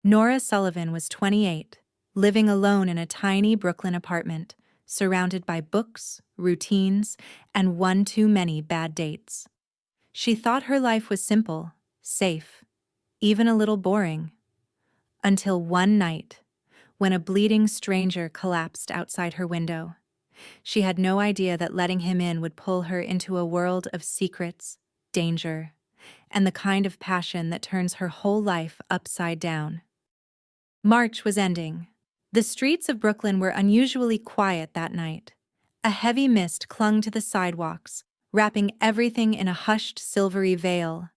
Nora Sullivan was 28, living alone in a tiny Brooklyn apartment, surrounded by books, routines, and one too many bad dates. She thought her life was simple, safe, even a little boring. Until one night, when a bleeding stranger collapsed outside her window. She had no idea that letting him in would pull her into a world of secrets, danger, and the kind of passion that turns her whole life upside down. March was ending. The streets of Brooklyn were unusually quiet that night. A heavy mist clung to the sidewalks, wrapping everything in a hushed silvery veil.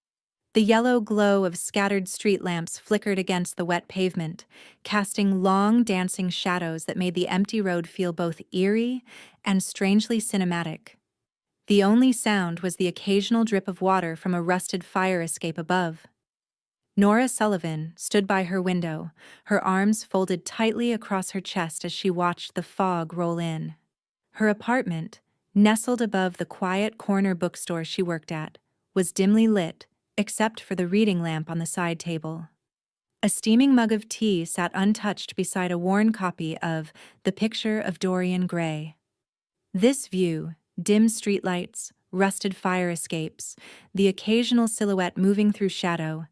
The yellow glow of scattered street lamps flickered against the wet pavement, casting long dancing shadows that made the empty road feel both eerie and strangely cinematic. The only sound was the occasional drip of water from a rusted fire escape above. Nora Sullivan stood by her window, her arms folded tightly across her chest as she watched the fog roll in. Her apartment, nestled above the quiet corner bookstore she worked at, was dimly lit, except for the reading lamp on the side table. A steaming mug of tea sat untouched beside a worn copy of The Picture of Dorian Gray. This view, dim streetlights, rusted fire escapes, the occasional silhouette moving through shadow,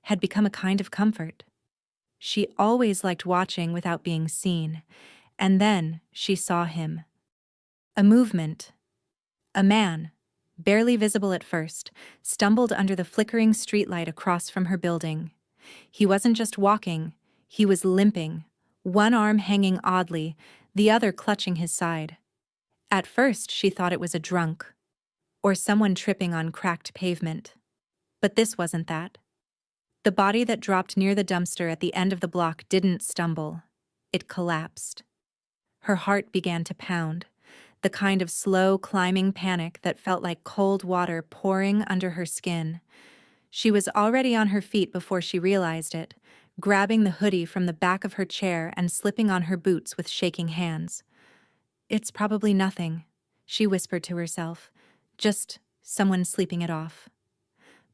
had become a kind of comfort. She always liked watching without being seen, and then she saw him. A movement. A man, barely visible at first, stumbled under the flickering streetlight across from her building. He wasn't just walking, he was limping, one arm hanging oddly, the other clutching his side. At first she thought it was a drunk, or someone tripping on cracked pavement. But this wasn't that. The body that dropped near the dumpster at the end of the block didn't stumble. It collapsed. Her heart began to pound, the kind of slow climbing panic that felt like cold water pouring under her skin. She was already on her feet before she realized it, grabbing the hoodie from the back of her chair and slipping on her boots with shaking hands. "It's probably nothing," she whispered to herself, "just someone sleeping it off."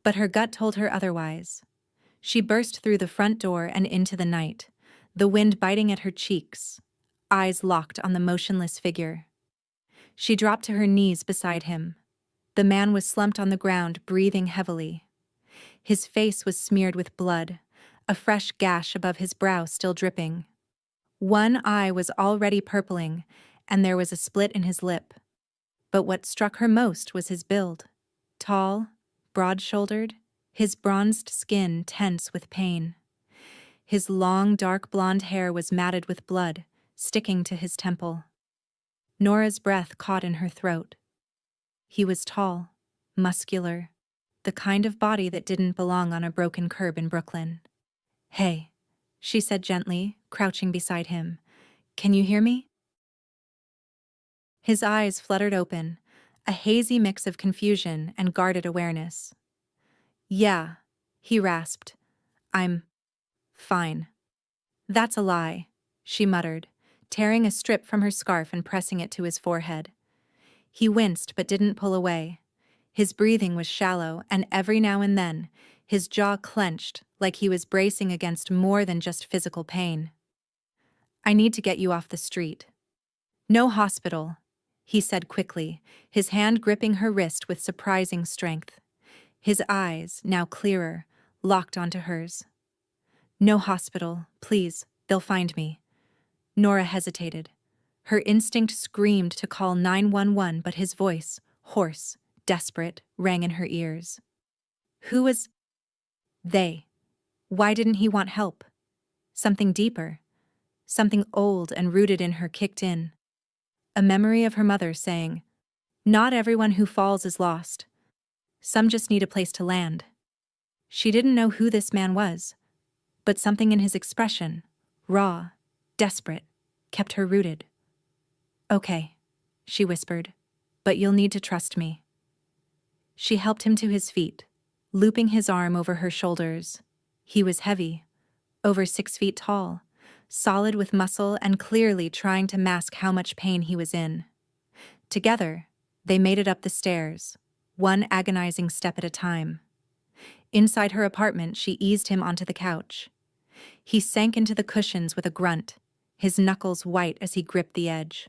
But her gut told her otherwise. She burst through the front door and into the night, the wind biting at her cheeks, eyes locked on the motionless figure. She dropped to her knees beside him. The man was slumped on the ground, breathing heavily. His face was smeared with blood, a fresh gash above his brow still dripping. One eye was already purpling, and there was a split in his lip. But what struck her most was his build. Tall, broad-shouldered, his bronzed skin tense with pain. His long, dark blonde hair was matted with blood, sticking to his temple. Nora's breath caught in her throat. He was tall, muscular, the kind of body that didn't belong on a broken curb in Brooklyn. "Hey," she said gently, crouching beside him. "Can you hear me?" His eyes fluttered open, a hazy mix of confusion and guarded awareness. "Yeah," he rasped. "I'm fine." "That's a lie," she muttered, tearing a strip from her scarf and pressing it to his forehead. He winced but didn't pull away. His breathing was shallow, and every now and then, his jaw clenched like he was bracing against more than just physical pain. "I need to get you off the street." "No hospital," he said quickly, his hand gripping her wrist with surprising strength. His eyes, now clearer, locked onto hers. "No hospital, please, they'll find me." Nora hesitated. Her instinct screamed to call 911, but his voice, hoarse, desperate, rang in her ears. Who was they? Why didn't he want help? Something deeper. Something old and rooted in her kicked in. A memory of her mother saying, "Not everyone who falls is lost. Some just need a place to land." She didn't know who this man was, but something in his expression, raw, desperate, kept her rooted. "Okay," she whispered, "but you'll need to trust me." She helped him to his feet, looping his arm over her shoulders. He was heavy, over 6 feet tall, solid with muscle and clearly trying to mask how much pain he was in. Together, they made it up the stairs, one agonizing step at a time. Inside her apartment, she eased him onto the couch. He sank into the cushions with a grunt, his knuckles white as he gripped the edge.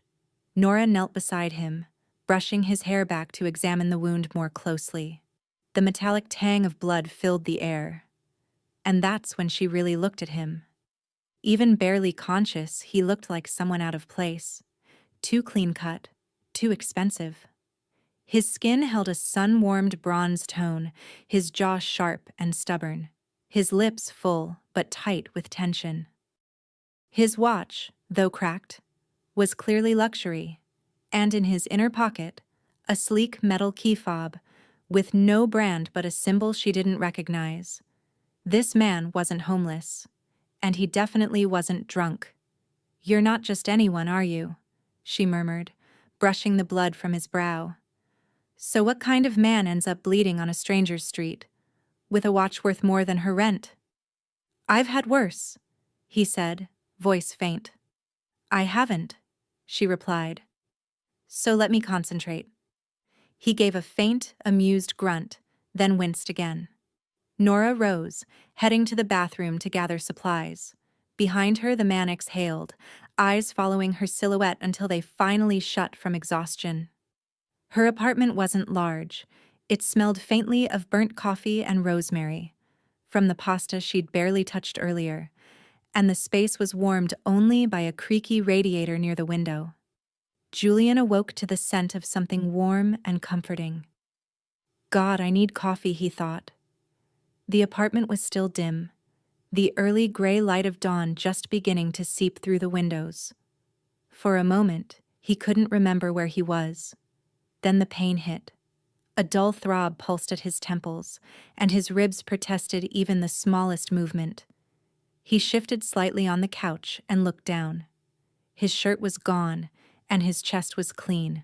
Nora knelt beside him, brushing his hair back to examine the wound more closely. The metallic tang of blood filled the air. And that's when she really looked at him. Even barely conscious, he looked like someone out of place. Too clean-cut, too expensive. His skin held a sun-warmed bronze tone, his jaw sharp and stubborn, his lips full but tight with tension. His watch, though cracked, was clearly luxury, and in his inner pocket, a sleek metal key fob, with no brand but a symbol she didn't recognize. This man wasn't homeless, and he definitely wasn't drunk. "You're not just anyone, are you?" she murmured, brushing the blood from his brow. "So what kind of man ends up bleeding on a stranger's street, with a watch worth more than her rent?" "I've had worse," he said, voice faint. "I haven't," she replied. "So let me concentrate." He gave a faint, amused grunt, then winced again. Nora rose, heading to the bathroom to gather supplies. Behind her, the man exhaled, eyes following her silhouette until they finally shut from exhaustion. Her apartment wasn't large. It smelled faintly of burnt coffee and rosemary, from the pasta she'd barely touched earlier, and the space was warmed only by a creaky radiator near the window. Julian awoke to the scent of something warm and comforting. "God, I need coffee," he thought. The apartment was still dim, the early gray light of dawn just beginning to seep through the windows. For a moment, he couldn't remember where he was. Then the pain hit. A dull throb pulsed at his temples, and his ribs protested even the smallest movement. He shifted slightly on the couch and looked down. His shirt was gone, and his chest was clean,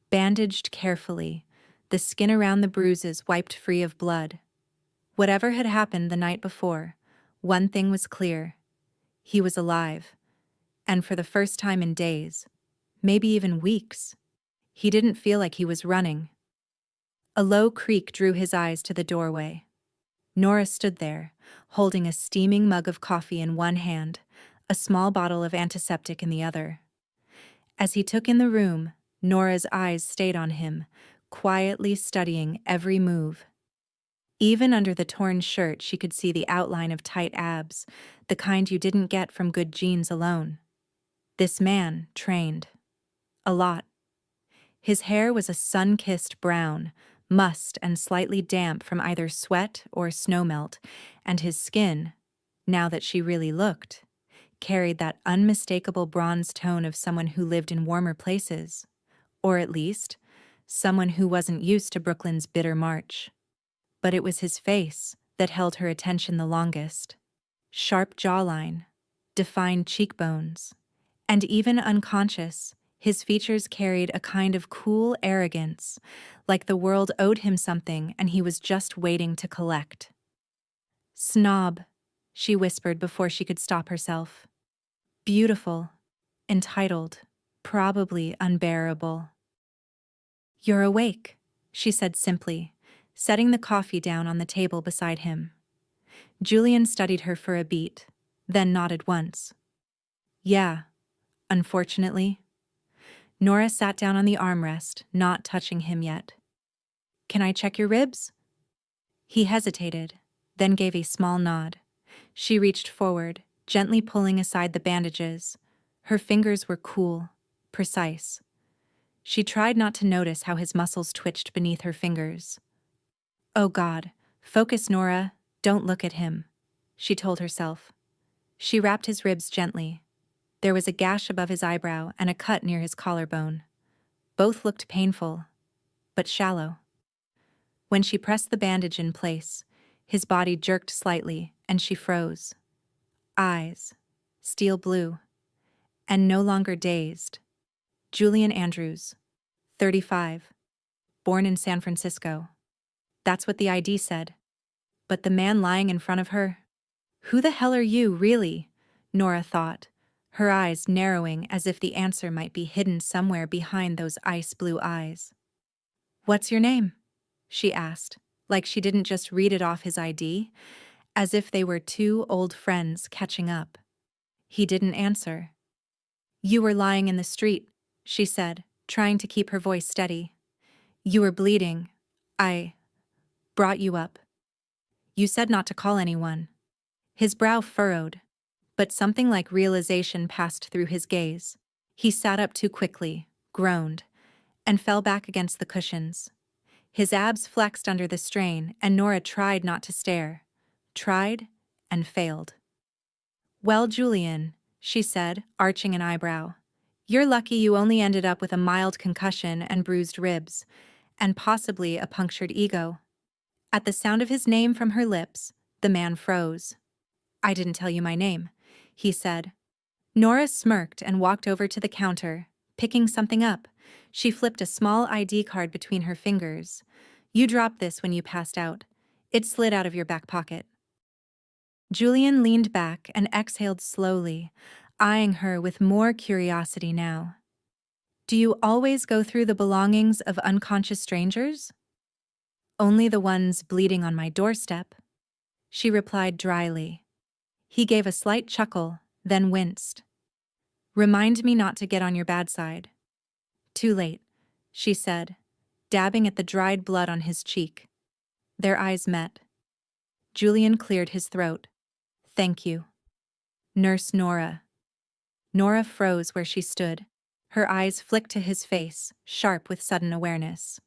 bandaged carefully, the skin around the bruises wiped free of blood. Whatever had happened the night before, one thing was clear. He was alive, and for the first time in days, maybe even weeks, he didn't feel like he was running. A low creak drew his eyes to the doorway. Nora stood there, holding a steaming mug of coffee in one hand, a small bottle of antiseptic in the other. As he took in the room, Nora's eyes stayed on him, quietly studying every move. Even under the torn shirt, she could see the outline of tight abs, the kind you didn't get from good genes alone. This man trained. A lot. His hair was a sun-kissed brown, mussed and slightly damp from either sweat or snowmelt, and his skin, now that she really looked, carried that unmistakable bronze tone of someone who lived in warmer places, or at least, someone who wasn't used to Brooklyn's bitter March. But it was his face that held her attention the longest. Sharp jawline, defined cheekbones, and even unconscious, his features carried a kind of cool arrogance, like the world owed him something and he was just waiting to collect. "Snob," she whispered before she could stop herself. "Beautiful, entitled, probably unbearable." "You're awake," she said simply, setting the coffee down on the table beside him. Julian studied her for a beat, then nodded once. "Yeah, unfortunately." Nora sat down on the armrest, not touching him yet. "Can I check your ribs?" He hesitated, then gave a small nod. She reached forward, gently pulling aside the bandages. Her fingers were cool, precise. She tried not to notice how his muscles twitched beneath her fingers. "Oh God, focus, Nora, don't look at him," she told herself. She wrapped his ribs gently. There was a gash above his eyebrow and a cut near his collarbone. Both looked painful, but shallow. When she pressed the bandage in place, his body jerked slightly and she froze. Eyes, steel blue, and no longer dazed. Julian Andrews, 35, born in San Francisco. That's what the ID said. But the man lying in front of her? "Who the hell are you, really?" Nora thought, her eyes narrowing as if the answer might be hidden somewhere behind those ice-blue eyes. "What's your name?" she asked, like she didn't just read it off his ID, as if they were two old friends catching up. He didn't answer. "You were lying in the street," she said, trying to keep her voice steady. "You were bleeding. I brought you up. You said not to call anyone." His brow furrowed, but something like realization passed through his gaze. He sat up too quickly, groaned, and fell back against the cushions. His abs flexed under the strain, and Nora tried not to stare. Tried and failed. "Well, Julian," she said, arching an eyebrow, "you're lucky you only ended up with a mild concussion and bruised ribs, and possibly a punctured ego." At the sound of his name from her lips, the man froze. "I didn't tell you my name," he said. Nora smirked and walked over to the counter, picking something up. She flipped a small ID card between her fingers. "You dropped this when you passed out. It slid out of your back pocket." Julian leaned back and exhaled slowly, eyeing her with more curiosity now. "Do you always go through the belongings of unconscious strangers?" "Only the ones bleeding on my doorstep," she replied dryly. He gave a slight chuckle, then winced. "Remind me not to get on your bad side." "Too late," she said, dabbing at the dried blood on his cheek. Their eyes met. Julian cleared his throat. "Thank you. Nurse Nora." Nora froze where she stood. Her eyes flicked to his face, sharp with sudden awareness.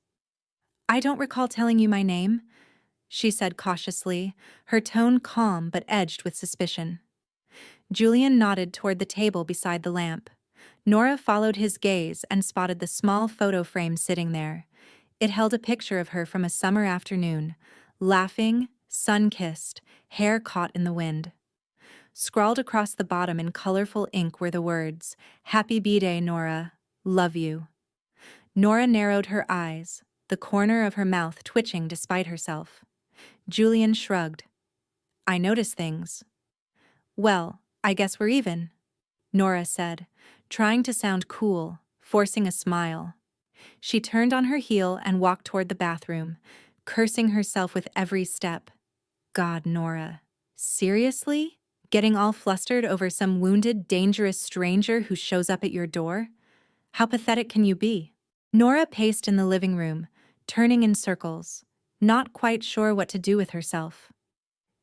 "I don't recall telling you my name," she said cautiously, her tone calm but edged with suspicion. Julian nodded toward the table beside the lamp. Nora followed his gaze and spotted the small photo frame sitting there. It held a picture of her from a summer afternoon, laughing, sun-kissed, hair caught in the wind. Scrawled across the bottom in colorful ink were the words, "Happy B-Day, Nora. Love you." Nora narrowed her eyes, the corner of her mouth twitching despite herself. Julian shrugged. "I notice things." "Well, I guess we're even," Nora said, trying to sound cool, forcing a smile. She turned on her heel and walked toward the bathroom, cursing herself with every step. God, Nora. Seriously? Getting all flustered over some wounded, dangerous stranger who shows up at your door? How pathetic can you be? Nora paced in the living room, turning in circles, not quite sure what to do with herself.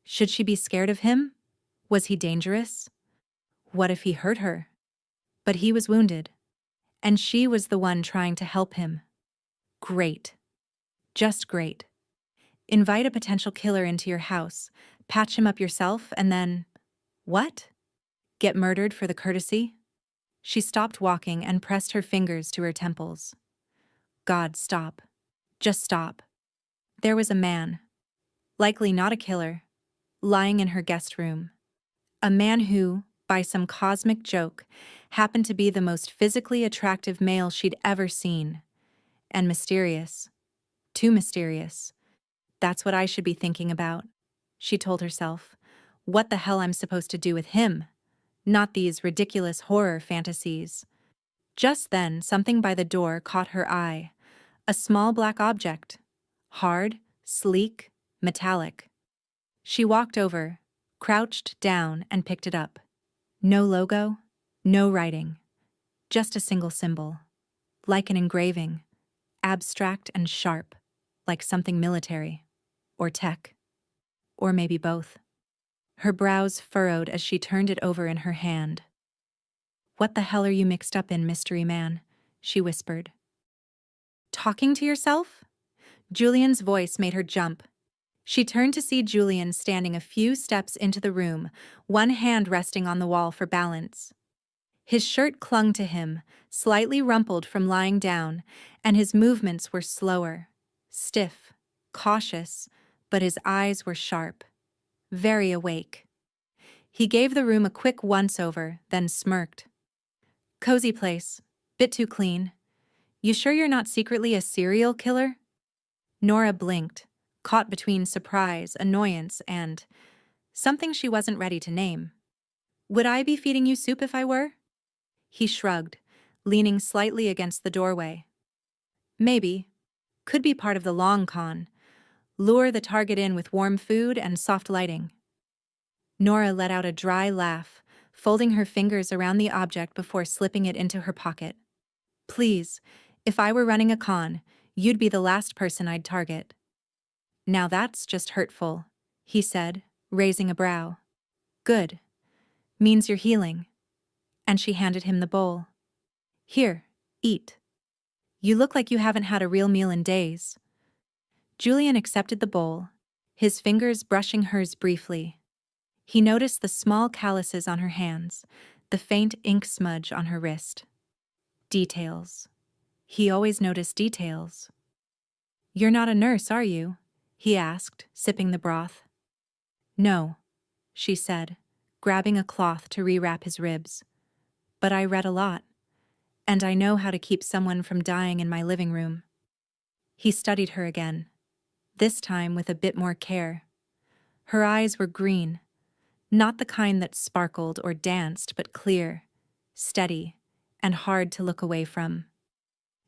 Should she be scared of him? Was he dangerous? What if he hurt her? But he was wounded, and she was the one trying to help him. Great. Just great. Invite a potential killer into your house, patch him up yourself, and then… what? Get murdered for the courtesy? She stopped walking and pressed her fingers to her temples. God, stop. Just stop. There was a man, likely not a killer, lying in her guest room. A man who, by some cosmic joke, happened to be the most physically attractive male she'd ever seen. And mysterious. Too mysterious. That's what I should be thinking about, she told herself. What the hell I'm supposed to do with him? Not these ridiculous horror fantasies. Just then, something by the door caught her eye. A small black object. Hard, sleek, metallic. She walked over, crouched down, and picked it up. No logo, no writing. Just a single symbol. Like an engraving. Abstract and sharp. Like something military. Or tech. Or maybe both. Her brows furrowed as she turned it over in her hand. "What the hell are you mixed up in, mystery man?" she whispered. "Talking to yourself?" Julian's voice made her jump. She turned to see Julian standing a few steps into the room, one hand resting on the wall for balance. His shirt clung to him, slightly rumpled from lying down, and his movements were slower, stiff, cautious, but his eyes were sharp. Very awake. He gave the room a quick once-over, then smirked. "Cozy place. Bit too clean. You sure you're not secretly a serial killer?" Nora blinked, caught between surprise, annoyance, and something she wasn't ready to name. "Would I be feeding you soup if I were?" He shrugged, leaning slightly against the doorway. "Maybe. Could be part of the long con. Lure the target in with warm food and soft lighting." Nora let out a dry laugh, folding her fingers around the object before slipping it into her pocket. Please, if I were running a con, you'd be the last person I'd target. Now that's just hurtful, he said, raising a brow. Good. Means you're healing. And she handed him the bowl. Here, eat. You look like you haven't had a real meal in days. Julian accepted the bowl, his fingers brushing hers briefly. He noticed the small calluses on her hands, the faint ink smudge on her wrist. Details. He always noticed details. You're not a nurse, are you? He asked, sipping the broth. No, she said, grabbing a cloth to rewrap his ribs. But I read a lot, and I know how to keep someone from dying in my living room. He studied her again, this time with a bit more care. Her eyes were green, not the kind that sparkled or danced, but clear, steady, and hard to look away from.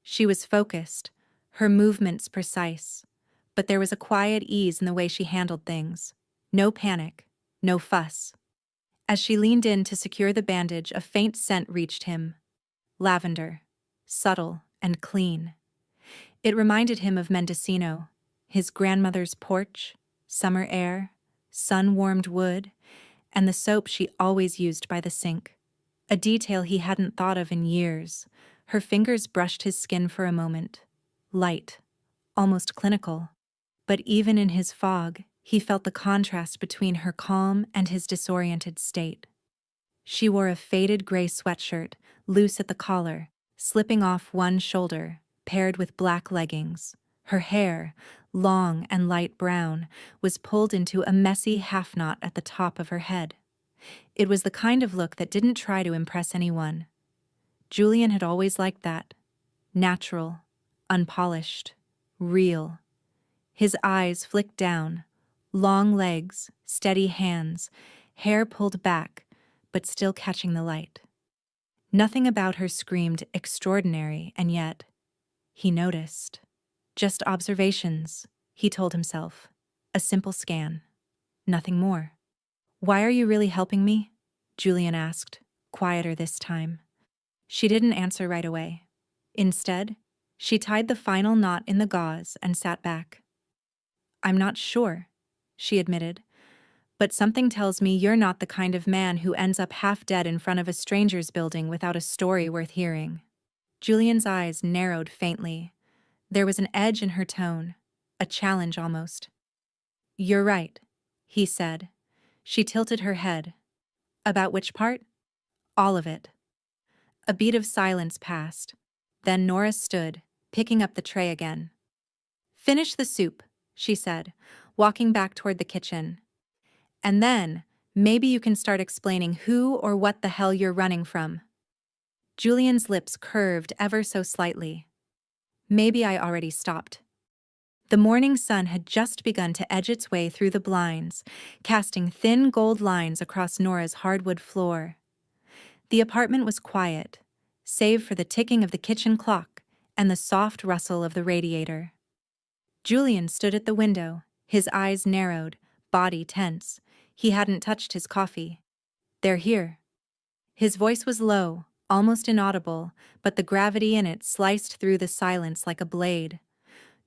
She was focused, her movements precise, but there was a quiet ease in the way she handled things. No panic, no fuss. As she leaned in to secure the bandage, a faint scent reached him. Lavender, subtle and clean. It reminded him of Mendocino, his grandmother's porch, summer air, sun-warmed wood, and the soap she always used by the sink. A detail he hadn't thought of in years. Her fingers brushed his skin for a moment. Light, almost clinical. But even in his fog, he felt the contrast between her calm and his disoriented state. She wore a faded gray sweatshirt, loose at the collar, slipping off one shoulder, paired with black leggings. Her hair, long and light brown, was pulled into a messy half-knot at the top of her head. It was the kind of look that didn't try to impress anyone. Julian had always liked that. Natural, unpolished, real. His eyes flicked down, long legs, steady hands, hair pulled back, but still catching the light. Nothing about her screamed extraordinary, and yet, he noticed. Just observations, he told himself. A simple scan. Nothing more. Why are you really helping me? Julian asked, quieter this time. She didn't answer right away. Instead, she tied the final knot in the gauze and sat back. I'm not sure, she admitted, but something tells me you're not the kind of man who ends up half dead in front of a stranger's building without a story worth hearing. Julian's eyes narrowed faintly. There was an edge in her tone, a challenge almost. You're right, he said. She tilted her head. About which part? All of it. A beat of silence passed. Then Nora stood, picking up the tray again. Finish the soup, she said, walking back toward the kitchen. And then, maybe you can start explaining who or what the hell you're running from. Julian's lips curved ever so slightly. Maybe I already stopped. The morning sun had just begun to edge its way through the blinds, casting thin gold lines across Nora's hardwood floor. The apartment was quiet, save for the ticking of the kitchen clock and the soft rustle of the radiator. Julian stood at the window, his eyes narrowed, body tense. He hadn't touched his coffee. They're here. His voice was low, almost inaudible, but the gravity in it sliced through the silence like a blade.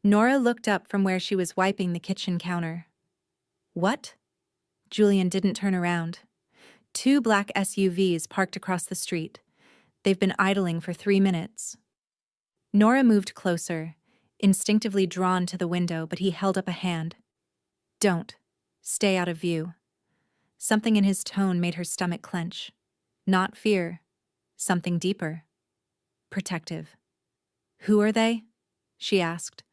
Nora looked up from where she was wiping the kitchen counter. What? Julian didn't turn around. 2 black SUVs parked across the street. They've been idling for 3 minutes. Nora moved closer, instinctively drawn to the window, but he held up a hand. Don't. Stay out of view. Something in his tone made her stomach clench. Not fear. Something deeper. Protective. Who are they? She asked.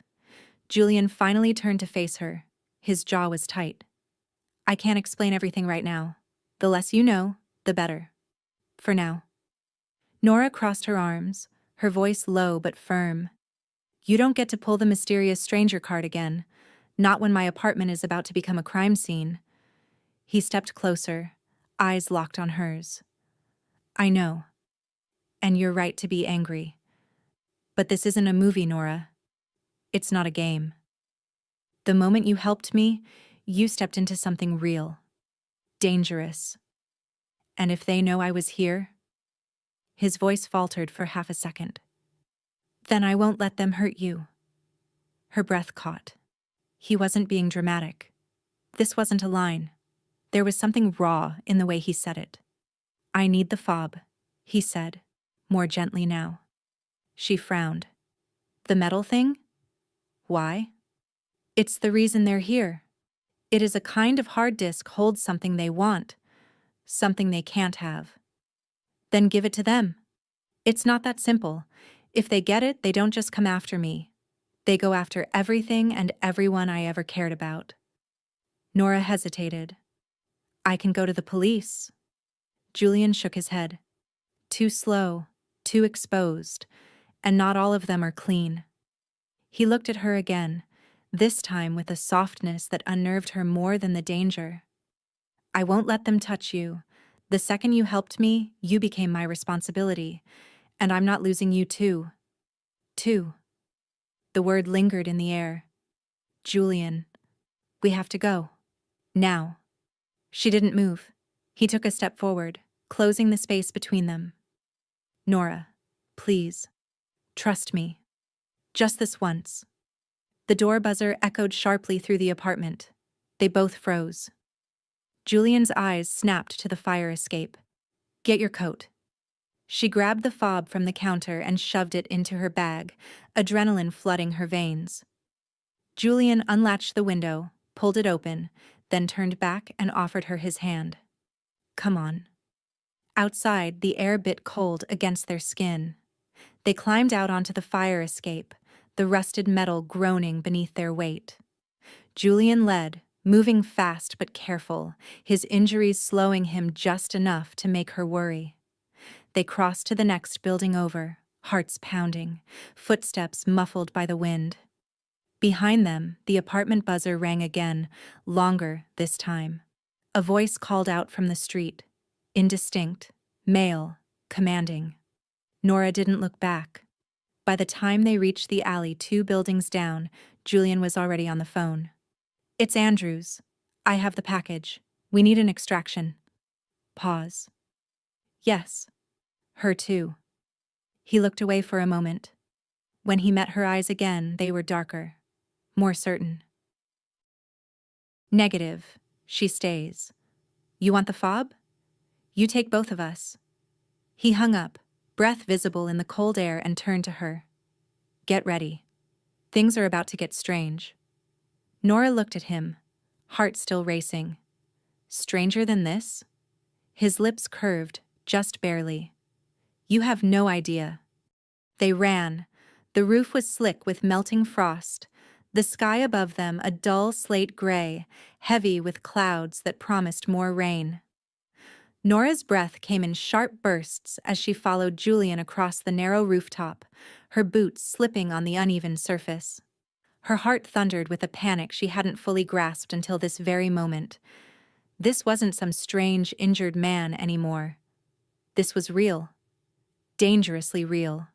Julian finally turned to face her. His jaw was tight. I can't explain everything right now. The less you know, the better. For now. Nora crossed her arms, her voice low but firm. You don't get to pull the mysterious stranger card again, not when my apartment is about to become a crime scene. He stepped closer, eyes locked on hers. I know. And you're right to be angry. But this isn't a movie, Nora. It's not a game. The moment you helped me, you stepped into something real. Dangerous. And if they know I was here? His voice faltered for half a second. Then I won't let them hurt you. Her breath caught. He wasn't being dramatic. This wasn't a line. There was something raw in the way he said it. I need the fob, he said, more gently now. She frowned. The metal thing? Why? It's the reason they're here. It is a kind of hard disk holds something they want, something they can't have. Then give it to them. It's not that simple. If they get it, they don't just come after me. They go after everything and everyone I ever cared about. Nora hesitated. I can go to the police. Julian shook his head. Too slow, too exposed, and not all of them are clean. He looked at her again, this time with a softness that unnerved her more than the danger. I won't let them touch you. The second you helped me, you became my responsibility, and I'm not losing you too. Too. The word lingered in the air. Julian. We have to go. Now. She didn't move. He took a step forward, closing the space between them. Nora, please. Trust me. Just this once. The door buzzer echoed sharply through the apartment. They both froze. Julian's eyes snapped to the fire escape. Get your coat. She grabbed the fob from the counter and shoved it into her bag, adrenaline flooding her veins. Julian unlatched the window, pulled it open, then turned back and offered her his hand. Come on. Outside, the air bit cold against their skin. They climbed out onto the fire escape, the rusted metal groaning beneath their weight. Julian led, moving fast but careful, his injuries slowing him just enough to make her worry. They crossed to the next building over, hearts pounding, footsteps muffled by the wind. Behind them, the apartment buzzer rang again, longer this time. A voice called out from the street, indistinct, male, commanding. Nora didn't look back. By the time they reached the alley 2 buildings down, Julian was already on the phone. It's Andrews. I have the package. We need an extraction. Pause. Yes. Her too. He looked away for a moment. When he met her eyes again, they were darker, more certain. Negative. She stays. You want the fob? You take both of us. He hung up, breath visible in the cold air, and turned to her. Get ready. Things are about to get strange. Nora looked at him, heart still racing. Stranger than this? His lips curved, just barely. You have no idea. They ran. The roof was slick with melting frost, the sky above them a dull slate gray, heavy with clouds that promised more rain. Nora's breath came in sharp bursts as she followed Julian across the narrow rooftop, her boots slipping on the uneven surface. Her heart thundered with a panic she hadn't fully grasped until this very moment. This wasn't some strange, injured man anymore. This was real. Dangerously real.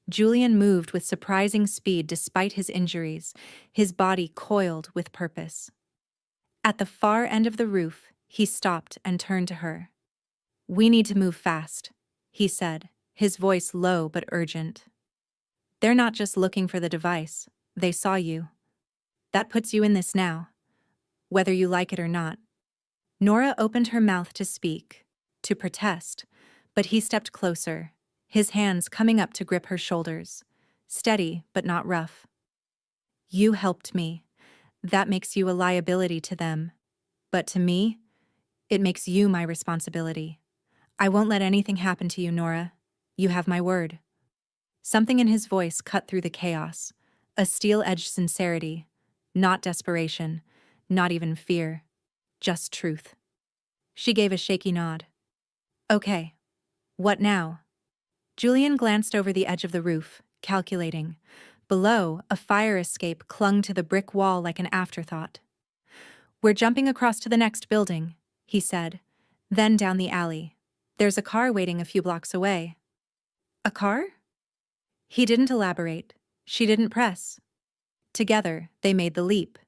Julian moved with surprising speed despite his injuries, his body coiled with purpose. At the far end of the roof, he stopped and turned to her. We need to move fast, he said, his voice low but urgent. They're not just looking for the device. They saw you. That puts you in this now, whether you like it or not. Nora opened her mouth to speak, to protest, but he stepped closer, his hands coming up to grip her shoulders, steady but not rough. You helped me. That makes you a liability to them. But to me, it makes you my responsibility. I won't let anything happen to you, Nora. You have my word. Something in his voice cut through the chaos, a steel-edged sincerity, not desperation, not even fear, just truth. She gave a shaky nod. Okay. What now? Julian glanced over the edge of the roof, calculating. Below, a fire escape clung to the brick wall like an afterthought. We're jumping across to the next building, he said, then down the alley. There's a car waiting a few blocks away. A car? He didn't elaborate. She didn't press. Together, they made the leap.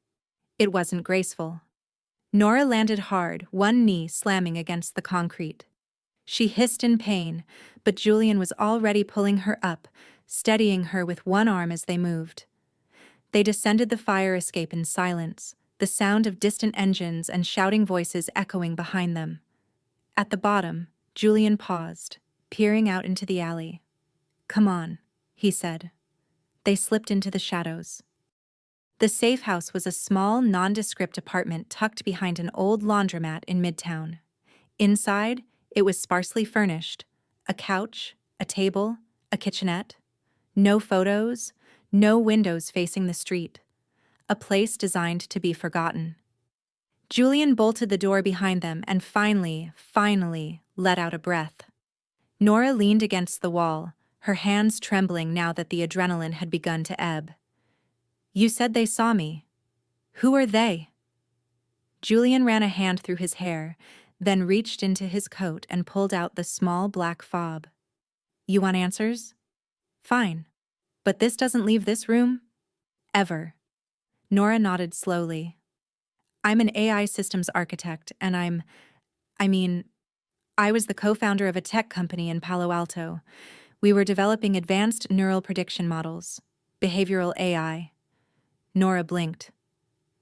It wasn't graceful. Nora landed hard, one knee slamming against the concrete. She hissed in pain, but Julian was already pulling her up, steadying her with one arm as they moved. They descended the fire escape in silence, the sound of distant engines and shouting voices echoing behind them. At the bottom, Julian paused, peering out into the alley. "Come on," he said. They slipped into the shadows. The safe house was a small, nondescript apartment tucked behind an old laundromat in Midtown. Inside, it was sparsely furnished: a couch, a table, a kitchenette. No photos, no windows facing the street. A place designed to be forgotten. Julian bolted the door behind them and finally let out a breath. Nora leaned against the wall, her hands trembling now that the adrenaline had begun to ebb. "You said they saw me. Who are they?" Julian ran a hand through his hair, then reached into his coat and pulled out the small black fob. "You want answers? Fine. But this doesn't leave this room? Ever." Nora nodded slowly. "I'm an AI systems architect, and I was the co-founder of a tech company in Palo Alto. We were developing advanced neural prediction models, behavioral AI." Nora blinked.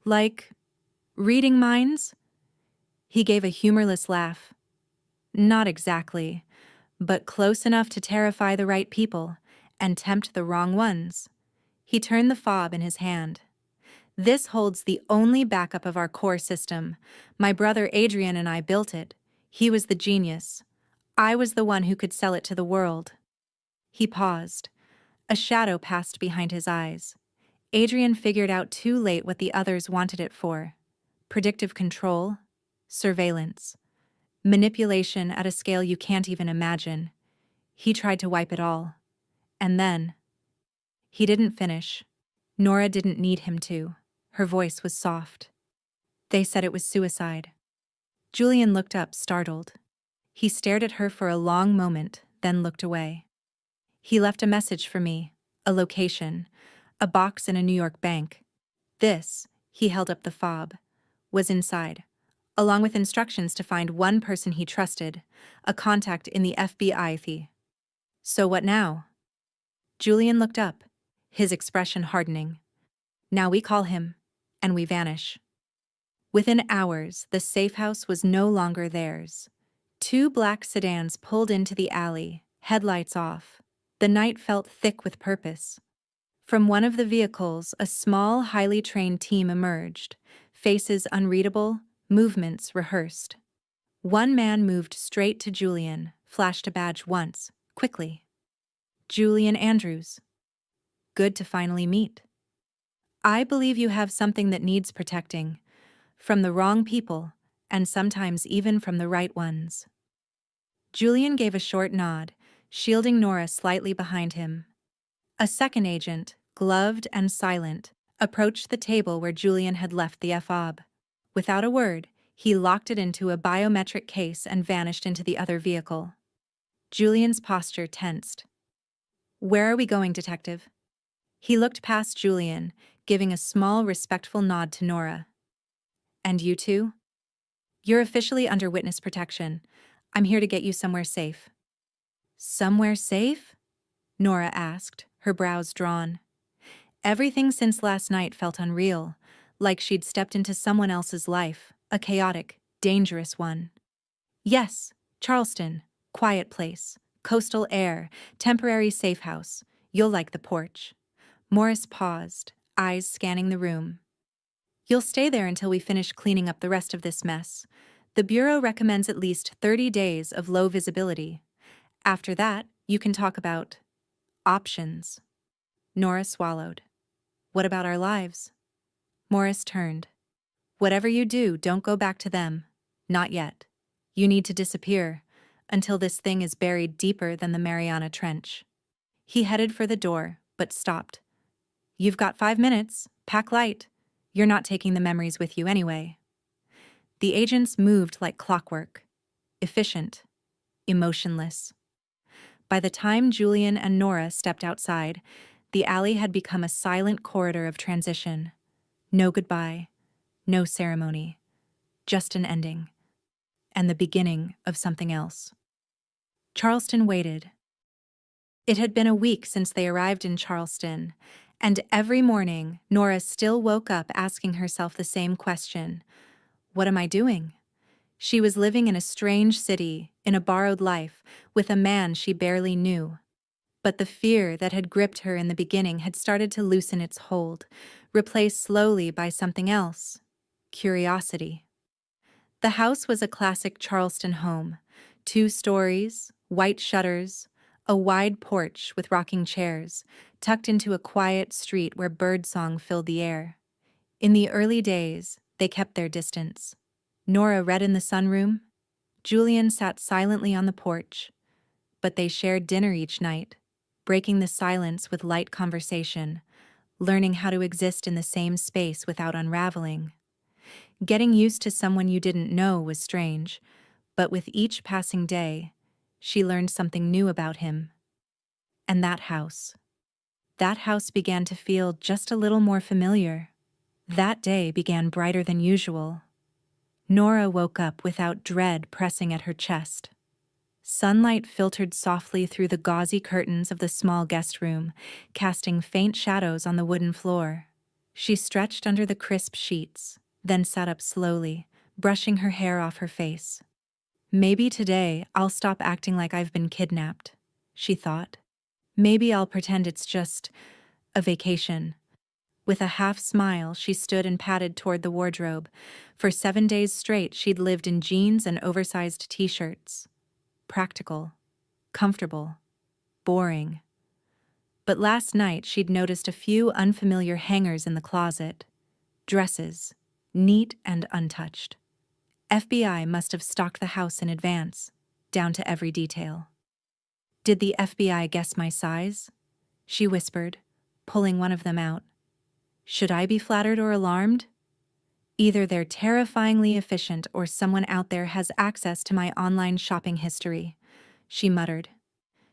"Like reading minds?" He gave a humorless laugh. "Not exactly, but close enough to terrify the right people and tempt the wrong ones." He turned the fob in his hand. "This holds the only backup of our core system. My brother Adrian and I built it. He was the genius. I was the one who could sell it to the world." He paused. A shadow passed behind his eyes. Adrian figured out too late what the others wanted it for: predictive control, surveillance, manipulation at a scale you can't even imagine. He tried to wipe it all. And then... He didn't finish. Nora didn't need him to. Her voice was soft. "They said it was suicide." Julian looked up, startled. He stared at her for a long moment, then looked away. "He left a message for me, a location, a box in a New York bank. This," he held up the fob, "was inside, along with instructions to find one person he trusted, a contact in the FBI. So what now?" Julian looked up, his expression hardening. "Now we call him, and we vanish." Within hours, the safe house was no longer theirs. Two black sedans pulled into the alley, headlights off. The night felt thick with purpose. From one of the vehicles, a small, highly trained team emerged, faces unreadable, movements rehearsed. One man moved straight to Julian, flashed a badge once, quickly. "Julian Andrews. Good to finally meet. I believe you have something that needs protecting, from the wrong people, and sometimes even from the right ones." Julian gave a short nod, shielding Nora slightly behind him. A second agent, gloved and silent, approached the table where Julian had left the fob. Without a word, he locked it into a biometric case and vanished into the other vehicle. Julian's posture tensed. "Where are we going, Detective?" He looked past Julian, giving a small, respectful nod to Nora. "And you two? You're officially under witness protection. I'm here to get you somewhere safe." "Somewhere safe?" Nora asked, her brows drawn. Everything since last night felt unreal, like she'd stepped into someone else's life, a chaotic, dangerous one. "Yes, Charleston, quiet place, coastal air, temporary safe house. You'll like the porch." Morris paused, eyes scanning the room. "You'll stay there until we finish cleaning up the rest of this mess. The Bureau recommends at least 30 days of low visibility. After that, you can talk about options." Nora swallowed. "What about our lives?" Morris turned. "Whatever you do, don't go back to them. Not yet. You need to disappear, until this thing is buried deeper than the Mariana Trench." He headed for the door, but stopped. "You've got 5 minutes. Pack light. You're not taking the memories with you anyway." The agents moved like clockwork. Efficient. Emotionless. By the time Julian and Nora stepped outside, the alley had become a silent corridor of transition. No goodbye. No ceremony. just an ending, and the beginning of something else. Charleston waited. It had been a week since they arrived in Charleston, and every morning Nora still woke up asking herself the same question: what am I doing? She was living in a strange city, in a borrowed life, with a man she barely knew. But the fear that had gripped her in the beginning had started to loosen its hold, replaced slowly by something else: curiosity. The house was a classic Charleston home: 2 stories, white shutters, a wide porch with rocking chairs, tucked into a quiet street where birdsong filled the air. In the early days, they kept their distance. Nora read in the sunroom. Julian sat silently on the porch. But they shared dinner each night, breaking the silence with light conversation, learning how to exist in the same space without unraveling. Getting used to someone you didn't know was strange, but with each passing day, she learned something new about him. And that house. That house began to feel just a little more familiar. That day began brighter than usual. Nora woke up without dread pressing at her chest. Sunlight filtered softly through the gauzy curtains of the small guest room, casting faint shadows on the wooden floor. She stretched under the crisp sheets, then sat up slowly, brushing her hair off her face. Maybe today I'll stop acting like I've been kidnapped, she thought. Maybe I'll pretend it's just a vacation. With a half smile, she stood and padded toward the wardrobe. For 7 days straight, she'd lived in jeans and oversized t-shirts. Practical, comfortable, boring. But last night she'd noticed a few unfamiliar hangers in the closet. Dresses, neat and untouched. FBI must have stalked the house in advance, down to every detail. Did the FBI guess my size? She whispered, pulling one of them out. Should I be flattered or alarmed? Either they're terrifyingly efficient or someone out there has access to my online shopping history, she muttered.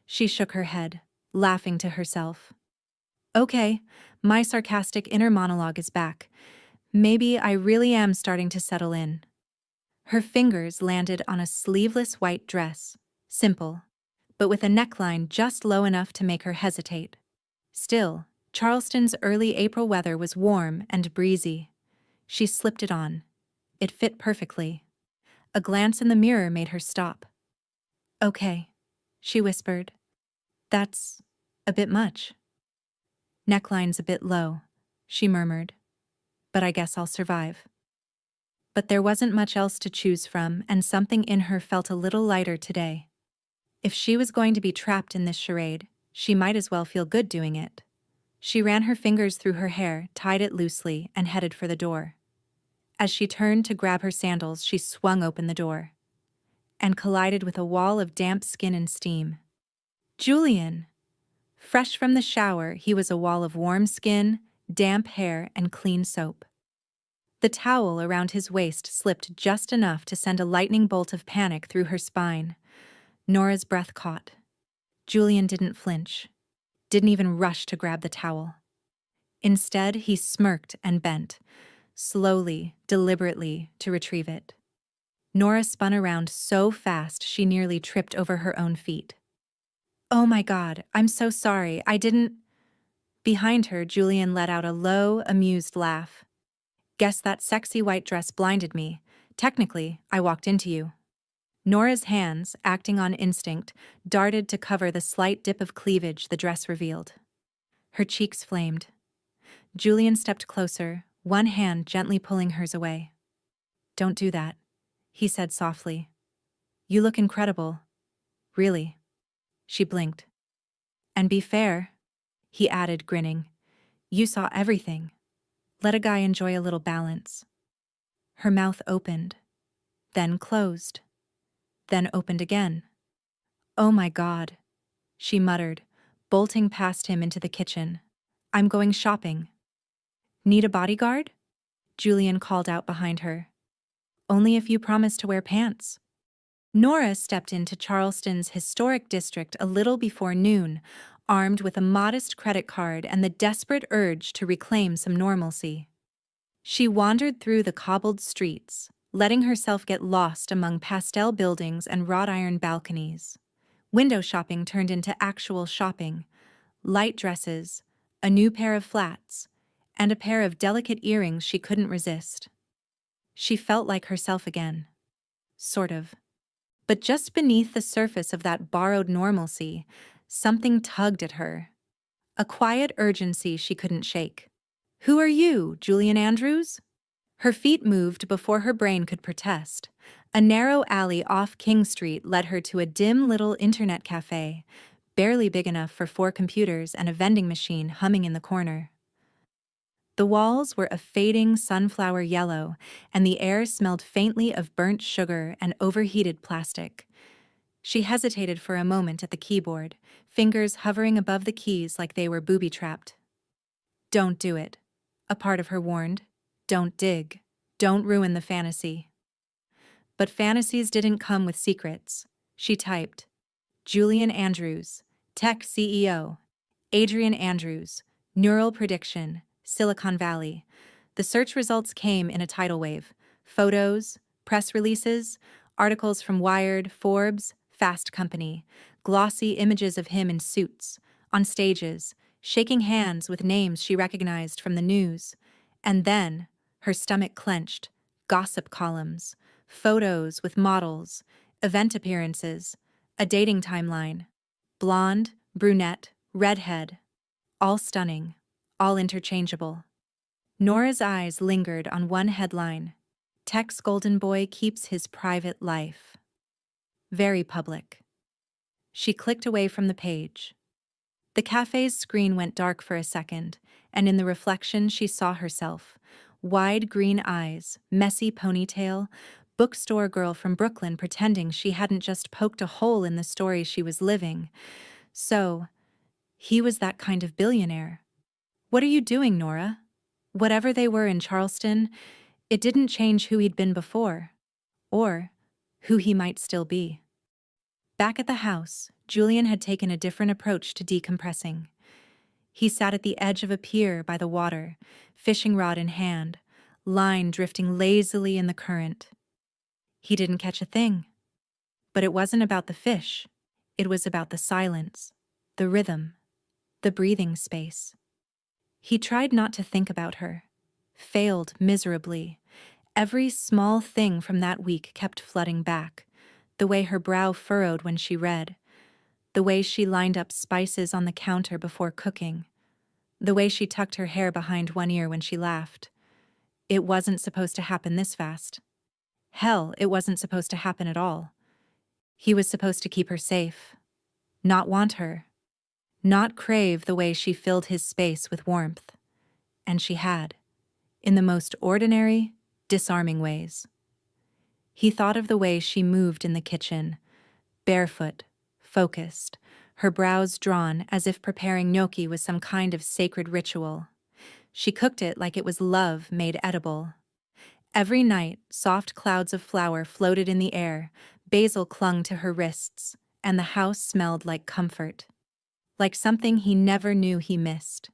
She shook her head, laughing to herself. Okay, my sarcastic inner monologue is back. Maybe I really am starting to settle in. Her fingers landed on a sleeveless white dress, simple, but with a neckline just low enough to make her hesitate. Still, Charleston's early April weather was warm and breezy. She slipped it on. It fit perfectly. A glance in the mirror made her stop. Okay, she whispered. That's a bit much. Neckline's a bit low, she murmured. But I guess I'll survive. But there wasn't much else to choose from, and something in her felt a little lighter today. If she was going to be trapped in this charade, she might as well feel good doing it. She ran her fingers through her hair, tied it loosely, and headed for the door. As she turned to grab her sandals, she swung open the door and collided with a wall of damp skin and steam. Julian! Fresh from the shower, he was a wall of warm skin, damp hair, and clean soap. The towel around his waist slipped just enough to send a lightning bolt of panic through her spine. Nora's breath caught. Julian didn't flinch, didn't even rush to grab the towel. Instead, he smirked and bent, slowly, deliberately, to retrieve it. Nora spun around so fast she nearly tripped over her own feet. Oh my God, I'm so sorry, I didn't... Behind her, Julian let out a low, amused laugh. Guess that sexy white dress blinded me. Technically, I walked into you. Nora's hands, acting on instinct, darted to cover the slight dip of cleavage the dress revealed. Her cheeks flamed. Julian stepped closer, one hand gently pulling hers away. Don't do that, he said softly. You look incredible. Really. She blinked. And be fair, he added, grinning. You saw everything. Let a guy enjoy a little balance. Her mouth opened, then closed, then opened again. Oh my God, she muttered, bolting past him into the kitchen. I'm going shopping. Need a bodyguard? Julian called out behind her. Only if you promise to wear pants. Nora stepped into Charleston's historic district a little before noon, armed with a modest credit card and the desperate urge to reclaim some normalcy. She wandered through the cobbled streets, letting herself get lost among pastel buildings and wrought iron balconies. Window shopping turned into actual shopping: light dresses, a new pair of flats, and a pair of delicate earrings she couldn't resist. She felt like herself again. Sort of. But just beneath the surface of that borrowed normalcy, something tugged at her. A quiet urgency she couldn't shake. "Who are you, Julian Andrews?" Her feet moved before her brain could protest. A narrow alley off King Street led her to a dim little internet cafe, barely big enough for 4 computers and a vending machine humming in the corner. The walls were a fading sunflower yellow, and the air smelled faintly of burnt sugar and overheated plastic. She hesitated for a moment at the keyboard, fingers hovering above the keys like they were booby-trapped. "Don't do it," a part of her warned. "Don't dig. Don't ruin the fantasy." But fantasies didn't come with secrets. She typed, "Julian Andrews, Tech CEO. Adrian Andrews, Neural Prediction, Silicon Valley." The search results came in a tidal wave: photos, press releases, articles from Wired, Forbes, Fast Company, glossy images of him in suits, on stages, shaking hands with names she recognized from the news. And then, her stomach clenched: gossip columns, photos with models, event appearances, a dating timeline. Blonde, brunette, redhead. All stunning, all interchangeable. Nora's eyes lingered on one headline: "Tech's golden boy keeps his private life. Very public." She clicked away from the page. The cafe's screen went dark for a second, and in the reflection she saw herself. Wide green eyes, messy ponytail, bookstore girl from Brooklyn pretending she hadn't just poked a hole in the story she was living. So, he was that kind of billionaire. "What are you doing, Nora?" Whatever they were in Charleston, it didn't change who he'd been before, or who he might still be. Back at the house, Julian had taken a different approach to decompressing. He sat at the edge of a pier by the water, fishing rod in hand, line drifting lazily in the current. He didn't catch a thing. But it wasn't about the fish. It was about the silence, the rhythm, the breathing space. He tried not to think about her, failed miserably. Every small thing from that week kept flooding back: the way her brow furrowed when she read, the way she lined up spices on the counter before cooking, the way she tucked her hair behind one ear when she laughed. It wasn't supposed to happen this fast. Hell, it wasn't supposed to happen at all. He was supposed to keep her safe, not want her, not crave the way she filled his space with warmth. And she had, in the most ordinary, disarming ways. He thought of the way she moved in the kitchen, barefoot, focused, her brows drawn as if preparing gnocchi was some kind of sacred ritual. She cooked it like it was love made edible. Every night, soft clouds of flour floated in the air, basil clung to her wrists, and the house smelled like comfort. Like something he never knew he missed.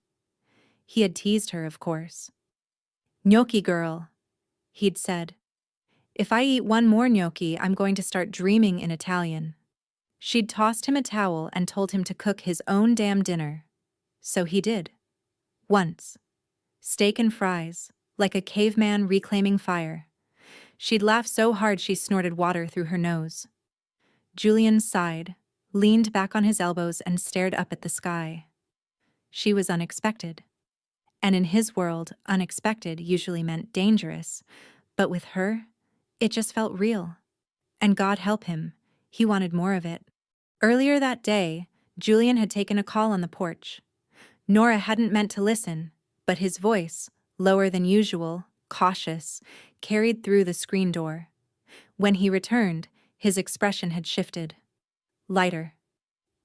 He had teased her, of course. "Gnocchi girl," he'd said. "If I eat one more gnocchi, I'm going to start dreaming in Italian." She'd tossed him a towel and told him to cook his own damn dinner. So he did. Once. Steak and fries, like a caveman reclaiming fire. She'd laugh so hard she snorted water through her nose. Julian sighed, leaned back on his elbows and stared up at the sky. She was unexpected. And in his world, unexpected usually meant dangerous. But with her, it just felt real. And God help him, he wanted more of it. Earlier that day, Julian had taken a call on the porch. Nora hadn't meant to listen, but his voice, lower than usual, cautious, carried through the screen door. When he returned, his expression had shifted. Lighter.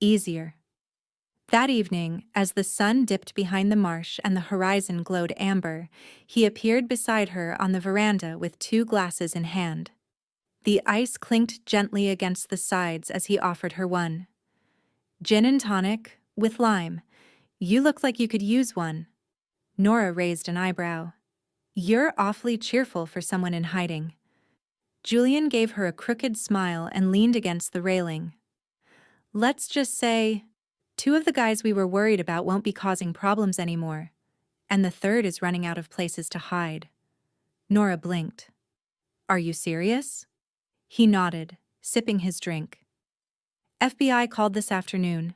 Easier. That evening, as the sun dipped behind the marsh and the horizon glowed amber, he appeared beside her on the veranda with 2 glasses in hand. The ice clinked gently against the sides as he offered her one. "Gin and tonic, with lime. You look like you could use one." Nora raised an eyebrow. "You're awfully cheerful for someone in hiding." Julian gave her a crooked smile and leaned against the railing. Let's just say, two of the guys we were worried about won't be causing problems anymore, and the third is running out of places to hide. Nora blinked. Are you serious? He nodded, sipping his drink. FBI called this afternoon.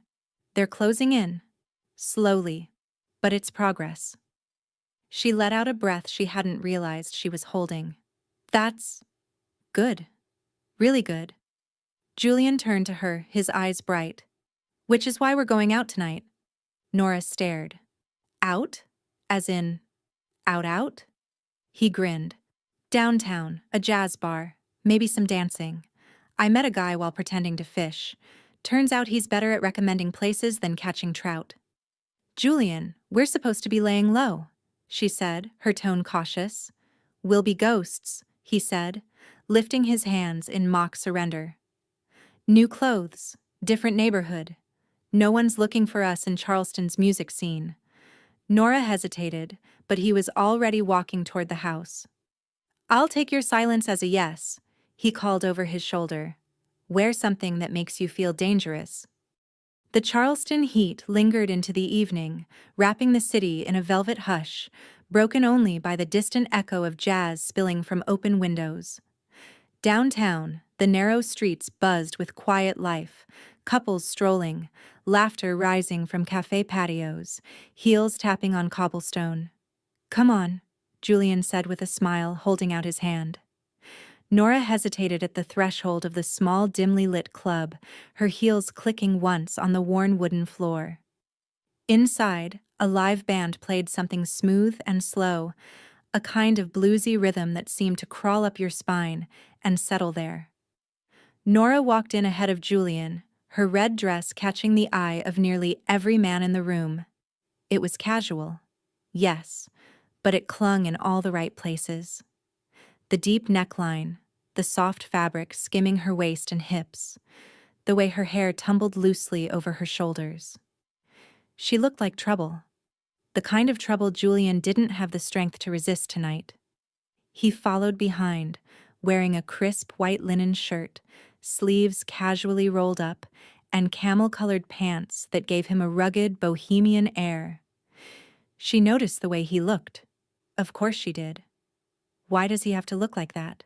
They're closing in. Slowly. But it's progress. She let out a breath she hadn't realized she was holding. That's good. Really good. Julian turned to her, his eyes bright. Which is why we're going out tonight. Nora stared. Out? As in, out? He grinned. Downtown, a jazz bar, maybe some dancing. I met a guy while pretending to fish. Turns out he's better at recommending places than catching trout. Julian, we're supposed to be laying low, she said, her tone cautious. We'll be ghosts, he said, lifting his hands in mock surrender. New clothes, different neighborhood. No one's looking for us in Charleston's music scene. Nora hesitated, but he was already walking toward the house. I'll take your silence as a yes, he called over his shoulder. Wear something that makes you feel dangerous. The Charleston heat lingered into the evening, wrapping the city in a velvet hush, broken only by the distant echo of jazz spilling from open windows. Downtown, the narrow streets buzzed with quiet life, couples strolling, laughter rising from cafe patios, heels tapping on cobblestone. Come on, Julian said with a smile, holding out his hand. Nora hesitated at the threshold of the small, dimly lit club, her heels clicking once on the worn wooden floor. Inside, a live band played something smooth and slow, a kind of bluesy rhythm that seemed to crawl up your spine and settle there. Nora walked in ahead of Julian, her red dress catching the eye of nearly every man in the room. It was casual, yes, but it clung in all the right places. The deep neckline, the soft fabric skimming her waist and hips, the way her hair tumbled loosely over her shoulders. She looked like trouble, the kind of trouble Julian didn't have the strength to resist tonight. He followed behind, wearing a crisp white linen shirt, sleeves casually rolled up, and camel-colored pants that gave him a rugged, bohemian air. She noticed the way he looked. Of course she did. Why does he have to look like that?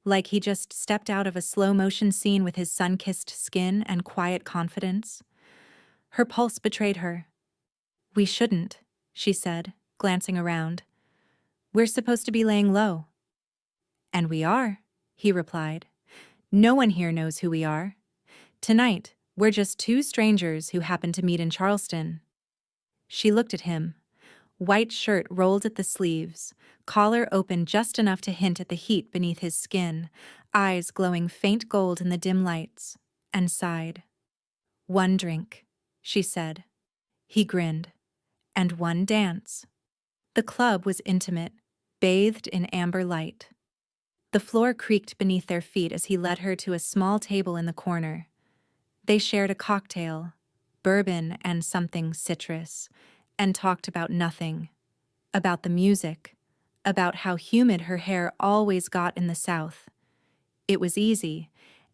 Like he just stepped out of a slow-motion scene with his sun-kissed skin and quiet confidence? Her pulse betrayed her. We shouldn't, she said, glancing around. We're supposed to be laying low. And we are, he replied. No one here knows who we are. Tonight, we're just two strangers who happened to meet in Charleston. She looked at him. White shirt rolled at the sleeves, collar open just enough to hint at the heat beneath his skin, eyes glowing faint gold in the dim lights, and sighed. One drink, she said. He grinned. And one dance. The club was intimate, bathed in amber light. The floor creaked beneath their feet as he led her to a small table in the corner. They shared a cocktail, bourbon and something citrus, and talked about nothing. About the music, about how humid her hair always got in the South. It was easy,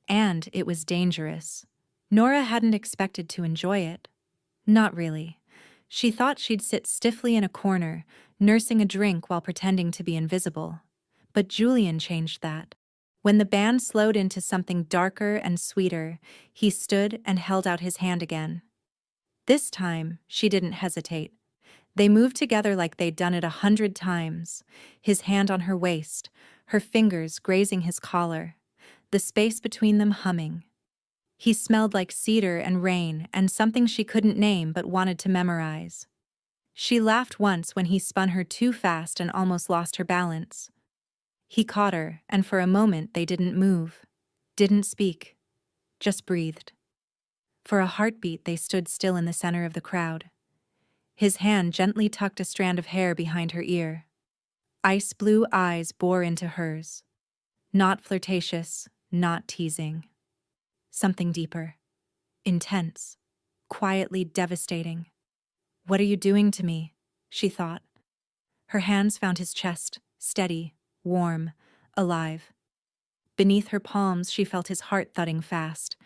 and it was dangerous. Nora hadn't expected to enjoy it. Not really. She thought she'd sit stiffly in a corner, nursing a drink while pretending to be invisible. But Julian changed that. When the band slowed into something darker and sweeter, he stood and held out his hand again. This time, she didn't hesitate. They moved together like they'd done it 100 times, his hand on her waist, her fingers grazing his collar, the space between them humming. He smelled like cedar and rain and something she couldn't name but wanted to memorize. She laughed once when he spun her too fast and almost lost her balance. He caught her, and for a moment they didn't move, didn't speak, just breathed. For a heartbeat they stood still in the center of the crowd. His hand gently tucked a strand of hair behind her ear. Ice blue eyes bore into hers. Not flirtatious, not teasing. Something deeper. Intense. Quietly devastating. What are you doing to me? She thought. Her hands found his chest, steady, warm, alive. Beneath her palms, she felt his heart thudding fast.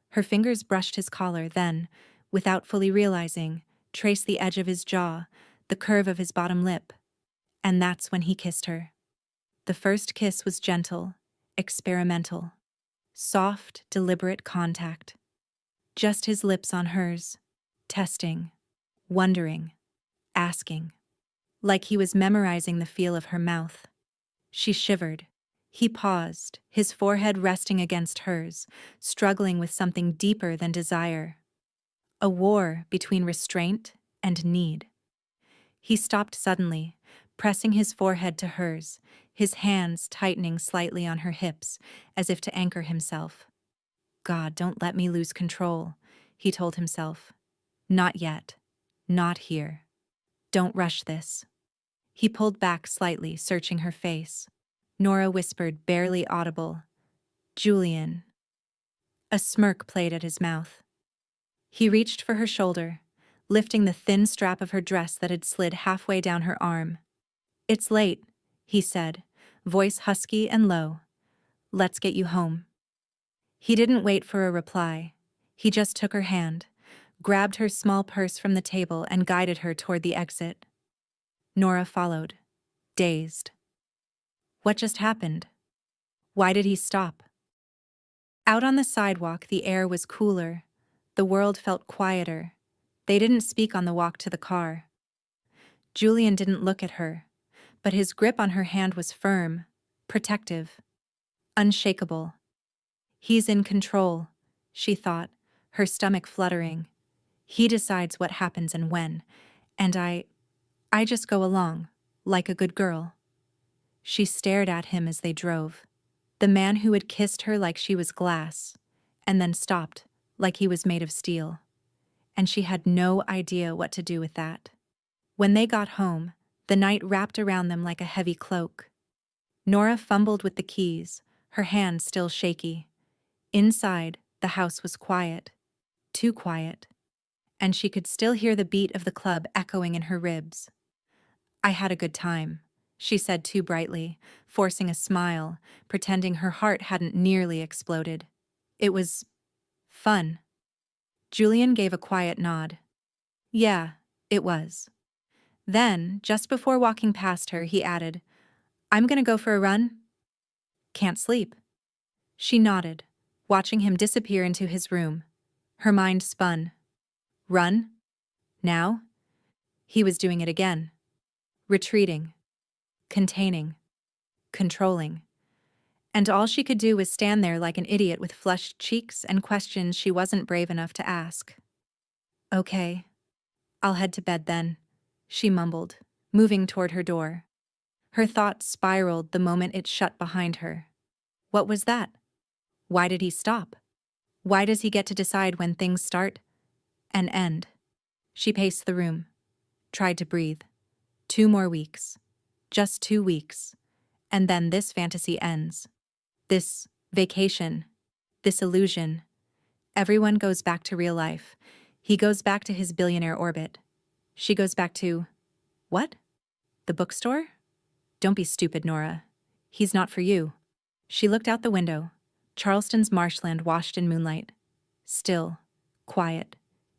Her fingers brushed his collar, then, without fully realizing, traced the edge of his jaw, the curve of his bottom lip. And that's when he kissed her. The first kiss was gentle, experimental. Soft, deliberate contact. Just his lips on hers, testing, wondering, asking. Like he was memorizing the feel of her mouth. She shivered. He paused, his forehead resting against hers, struggling with something deeper than desire. A war between restraint and need. He stopped suddenly, pressing his forehead to hers, his hands tightening slightly on her hips, as if to anchor himself. God, don't let me lose control, he told himself. Not yet. Not here. Don't rush this. He pulled back slightly, searching her face. Nora whispered, barely audible, "Julian." A smirk played at his mouth. He reached for her shoulder, lifting the thin strap of her dress that had slid halfway down her arm. "It's late," he said, voice husky and low. "Let's get you home." He didn't wait for a reply. He just took her hand, grabbed her small purse from the table and guided her toward the exit. Nora followed, dazed. What just happened? Why did he stop? Out on the sidewalk, the air was cooler. The world felt quieter. They didn't speak on the walk to the car. Julian didn't look at her, but his grip on her hand was firm, protective, unshakable. He's in control, she thought, her stomach fluttering. He decides what happens and when, and I just go along, like a good girl. She stared at him as they drove. The man who had kissed her like she was glass, and then stopped, like he was made of steel. And she had no idea what to do with that. When they got home, the night wrapped around them like a heavy cloak. Nora fumbled with the keys, her hand still shaky. Inside, the house was quiet. Too quiet. And she could still hear the beat of the club echoing in her ribs. "I had a good time," she said too brightly, forcing a smile, pretending her heart hadn't nearly exploded. "It was fun." Julian gave a quiet nod. "Yeah, it was." Then, just before walking past her, he added, "I'm gonna go for a run." "Can't sleep." She nodded, watching him disappear into his room. Her mind spun. Run? Now? He was doing it again. Retreating. Containing. Controlling. And all she could do was stand there like an idiot with flushed cheeks and questions she wasn't brave enough to ask. "Okay. I'll head to bed then," she mumbled, moving toward her door. Her thoughts spiraled the moment it shut behind her. What was that? Why did he stop? Why does he get to decide when things start and end? She paced the room, tried to breathe. 2 more weeks. Just 2 weeks. And then this fantasy ends. This vacation. This illusion. Everyone goes back to real life. He goes back to his billionaire orbit. She goes back to... what? The bookstore? Don't be stupid, Nora. He's not for you. She looked out the window. Charleston's marshland washed in moonlight. Still, quiet,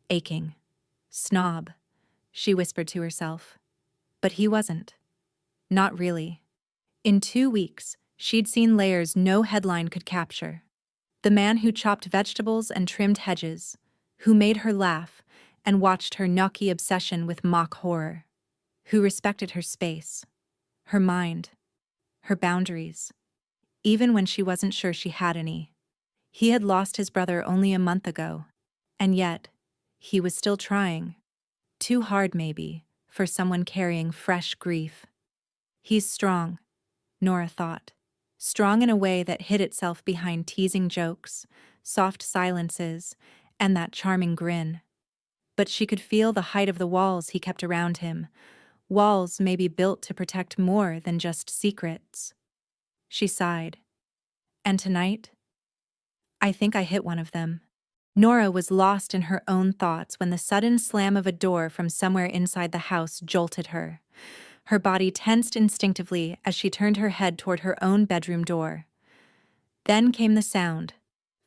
aching. Snob, she whispered to herself. But he wasn't. Not really. In 2 weeks, she'd seen layers no headline could capture. The man who chopped vegetables and trimmed hedges, who made her laugh and watched her gnocchi obsession with mock horror, who respected her space, her mind, her boundaries, even when she wasn't sure she had any. He had lost his brother only a month ago, and yet, he was still trying. Too hard, maybe, for someone carrying fresh grief. He's strong, Nora thought. Strong in a way that hid itself behind teasing jokes, soft silences, and that charming grin. But she could feel the height of the walls he kept around him, walls maybe built to protect more than just secrets. She sighed. And tonight? I think I hit one of them. Nora was lost in her own thoughts when the sudden slam of a door from somewhere inside the house jolted her. Her body tensed instinctively as she turned her head toward her own bedroom door. Then came the sound.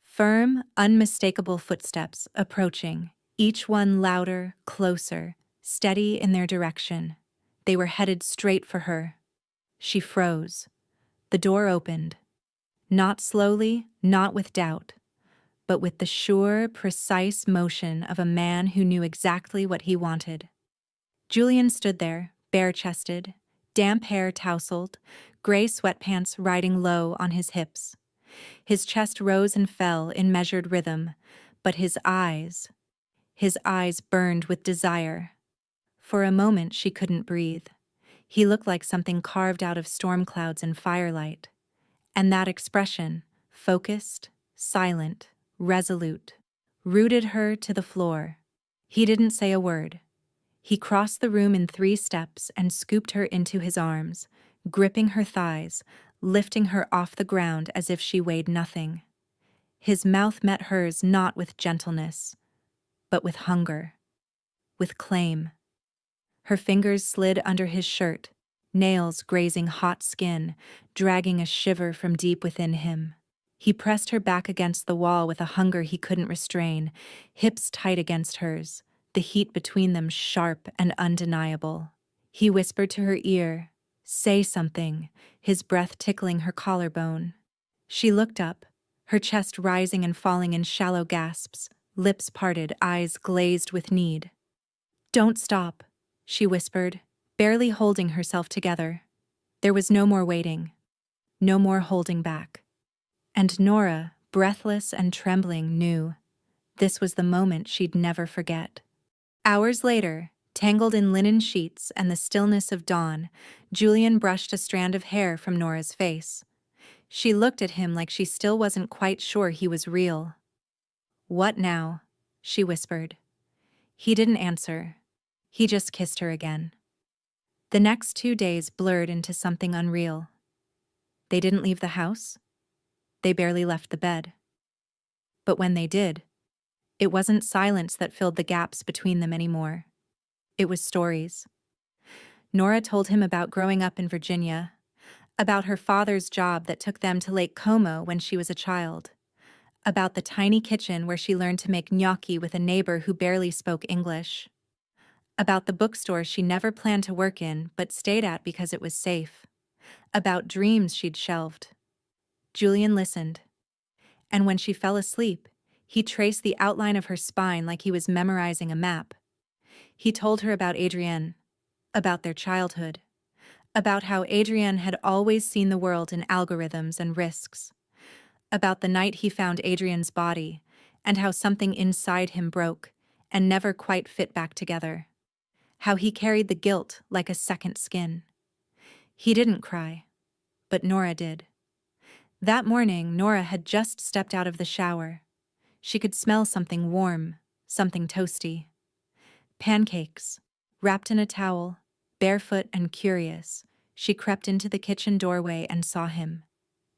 Firm, unmistakable footsteps approaching, each one louder, closer, steady in their direction. They were headed straight for her. She froze. The door opened. Not slowly, not with doubt, but with the sure, precise motion of a man who knew exactly what he wanted. Julian stood there, bare-chested, damp hair tousled, gray sweatpants riding low on his hips. His chest rose and fell in measured rhythm, but his eyes burned with desire. For a moment she couldn't breathe. He looked like something carved out of storm clouds and firelight. And that expression, focused, silent, resolute, rooted her to the floor. He didn't say a word. He crossed the room in 3 steps and scooped her into his arms, gripping her thighs, lifting her off the ground as if she weighed nothing. His mouth met hers not with gentleness, but with hunger, with claim. Her fingers slid under his shirt, nails grazing hot skin, dragging a shiver from deep within him. He pressed her back against the wall with a hunger he couldn't restrain, hips tight against hers, the heat between them sharp and undeniable. He whispered to her ear, "Say something," his breath tickling her collarbone. She looked up, her chest rising and falling in shallow gasps, lips parted, eyes glazed with need. "Don't stop," she whispered, barely holding herself together. There was no more waiting, no more holding back. And Nora, breathless and trembling, knew this was the moment she'd never forget. Hours later, tangled in linen sheets and the stillness of dawn, Julian brushed a strand of hair from Nora's face. She looked at him like she still wasn't quite sure he was real. "What now?" she whispered. He didn't answer. He just kissed her again. The next 2 days blurred into something unreal. They didn't leave the house. They barely left the bed. But when they did, it wasn't silence that filled the gaps between them anymore. It was stories. Nora told him about growing up in Virginia, about her father's job that took them to Lake Como when she was a child, about the tiny kitchen where she learned to make gnocchi with a neighbor who barely spoke English, about the bookstore she never planned to work in but stayed at because it was safe, about dreams she'd shelved. Julian listened, and when she fell asleep, he traced the outline of her spine like he was memorizing a map. He told her about Adrienne, about their childhood, about how Adrienne had always seen the world in algorithms and risks, about the night he found Adrienne's body and how something inside him broke and never quite fit back together, how he carried the guilt like a second skin. He didn't cry, but Nora did. That morning, Nora had just stepped out of the shower. She could smell something warm, something toasty. Pancakes. Wrapped in a towel, barefoot and curious, she crept into the kitchen doorway and saw him.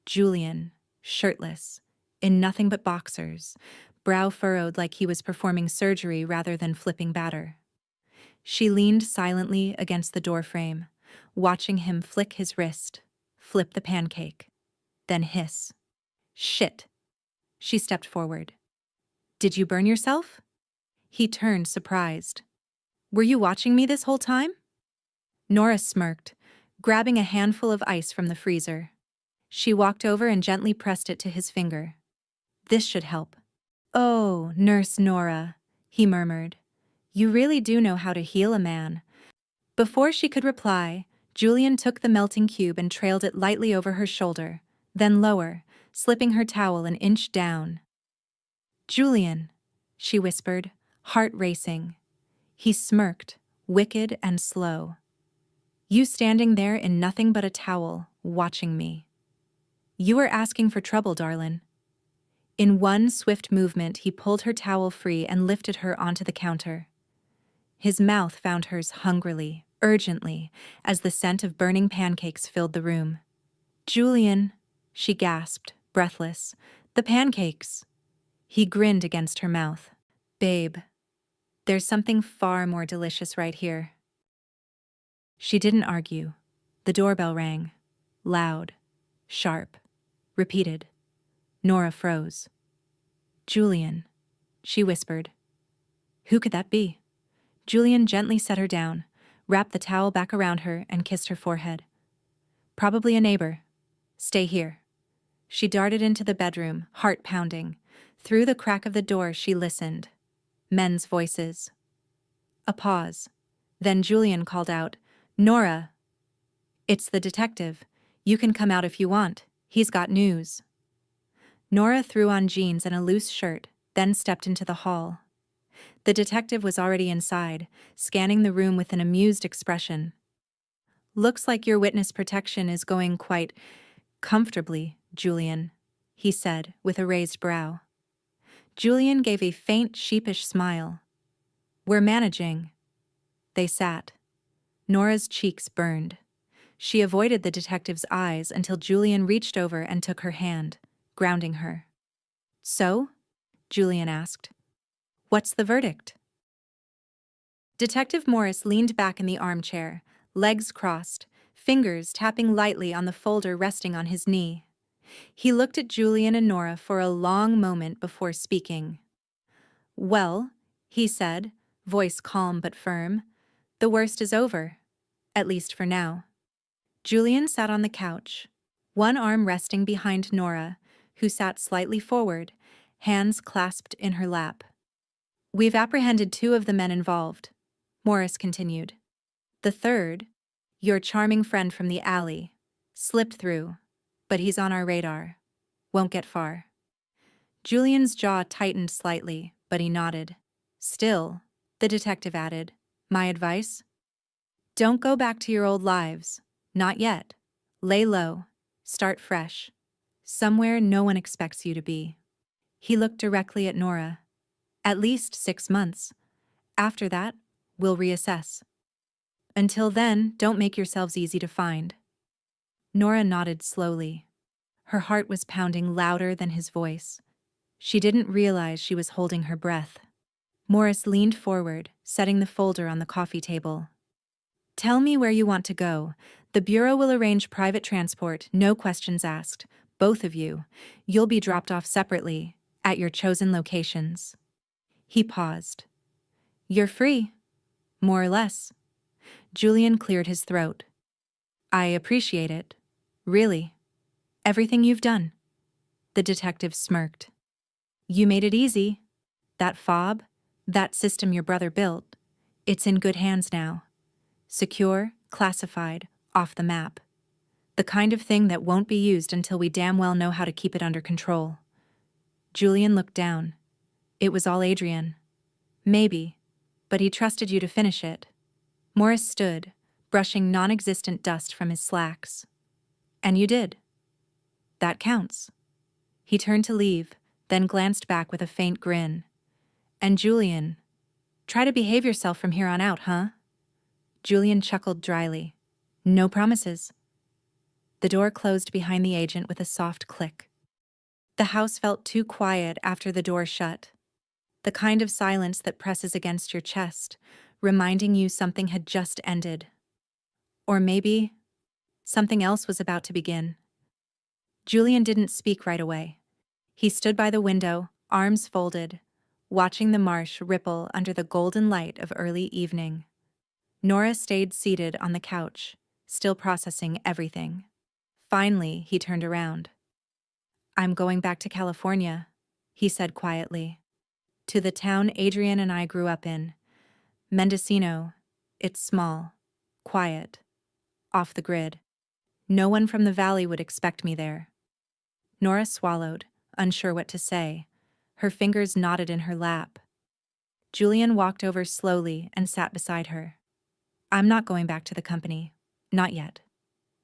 Julian, shirtless, in nothing but boxers, brow furrowed like he was performing surgery rather than flipping batter. She leaned silently against the doorframe, watching him flick his wrist, flip the pancake, then hiss. "Shit." She stepped forward. "Did you burn yourself?" He turned, surprised. "Were you watching me this whole time?" Nora smirked, grabbing a handful of ice from the freezer. She walked over and gently pressed it to his finger. "This should help." "Oh, Nurse Nora," he murmured. "You really do know how to heal a man." Before she could reply, Julian took the melting cube and trailed it lightly over her shoulder, then lower, slipping her towel an inch down. "Julian," she whispered, heart racing. He smirked, wicked and slow. "You standing there in nothing but a towel, watching me. You were asking for trouble, darlin'." In one swift movement, he pulled her towel free and lifted her onto the counter. His mouth found hers hungrily, urgently, as the scent of burning pancakes filled the room. "Julian," she gasped, breathless. "The pancakes." He grinned against her mouth. "Babe, there's something far more delicious right here." She didn't argue. The doorbell rang. Loud, sharp, repeated. Nora froze. Julian, she whispered. Who could that be? Julian gently set her down, wrapped the towel back around her, and kissed her forehead. Probably a neighbor. Stay here. She darted into the bedroom, heart pounding. Through the crack of the door, she listened. Men's voices. A pause. Then Julian called out, Nora! It's the detective. You can come out if you want. He's got news. Nora threw on jeans and a loose shirt, then stepped into the hall. The detective was already inside, scanning the room with an amused expression. Looks like your witness protection is going quite comfortably, Julian, he said with a raised brow. Julian gave a faint, sheepish smile. We're managing. They sat. Nora's cheeks burned. She avoided the detective's eyes until Julian reached over and took her hand, grounding her. So? Julian asked. What's the verdict? Detective Morris leaned back in the armchair, legs crossed, fingers tapping lightly on the folder resting on his knee. He looked at Julian and Nora for a long moment before speaking. Well, he said, voice calm but firm, the worst is over, at least for now. Julian sat on the couch, one arm resting behind Nora, who sat slightly forward, hands clasped in her lap. We've apprehended 2 of the men involved, Morris continued. The third, your charming friend from the alley, slipped through, but he's on our radar. Won't get far. Julian's jaw tightened slightly, but he nodded. Still, the detective added, my advice? Don't go back to your old lives. Not yet. Lay low. Start fresh. Somewhere no one expects you to be. He looked directly at Nora. At least 6 months. After that, we'll reassess. Until then, don't make yourselves easy to find. Nora nodded slowly. Her heart was pounding louder than his voice. She didn't realize she was holding her breath. Morris leaned forward, setting the folder on the coffee table. Tell me where you want to go. The Bureau will arrange private transport, no questions asked. Both of you. You'll be dropped off separately, at your chosen locations. He paused. You're free. More or less. Julian cleared his throat. I appreciate it. Really. Everything you've done. The detective smirked. You made it easy. That fob, that system your brother built, it's in good hands now. Secure, classified, off the map. The kind of thing that won't be used until we damn well know how to keep it under control. Julian looked down. It was all Adrian. Maybe, but he trusted you to finish it. Morris stood, brushing non-existent dust from his slacks. And you did. That counts. He turned to leave, then glanced back with a faint grin. And Julian, try to behave yourself from here on out, huh? Julian chuckled dryly. No promises. The door closed behind the agent with a soft click. The house felt too quiet after the door shut. The kind of silence that presses against your chest, reminding you something had just ended. Or maybe something else was about to begin. Julian didn't speak right away. He stood by the window, arms folded, watching the marsh ripple under the golden light of early evening. Nora stayed seated on the couch, still processing everything. Finally, he turned around. I'm going back to California, he said quietly. To the town Adrian and I grew up in. Mendocino. It's small, quiet, off the grid. No one from the valley would expect me there. Nora swallowed, unsure what to say. Her fingers knotted in her lap. Julian walked over slowly and sat beside her. I'm not going back to the company. Not yet.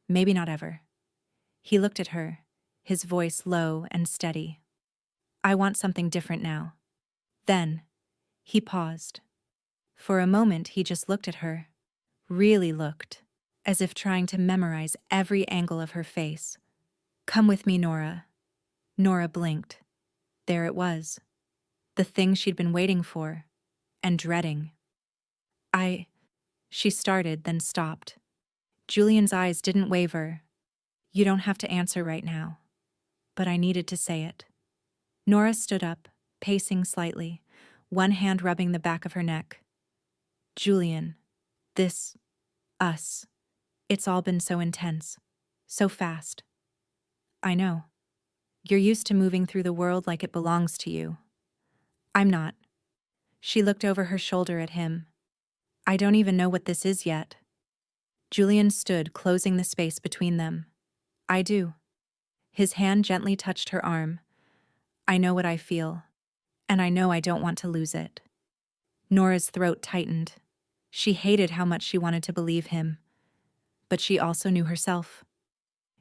Maybe not ever. He looked at her, his voice low and steady. I want something different now. Then, he paused. For a moment, he just looked at her. Really looked, as if trying to memorize every angle of her face. Come with me, Nora. Nora blinked. There it was. The thing she'd been waiting for, and dreading. She started, then stopped. Julian's eyes didn't waver. You don't have to answer right now. but I needed to say it. Nora stood up, pacing slightly, one hand rubbing the back of her neck. Julian, this, us, it's all been so intense, so fast. I know. You're used to moving through the world like it belongs to you. I'm not. She looked over her shoulder at him. I don't even know what this is yet. Julian stood, closing the space between them. I do. His hand gently touched her arm. I know what I feel, and I know I don't want to lose it. Nora's throat tightened. She hated how much she wanted to believe him. But she also knew herself.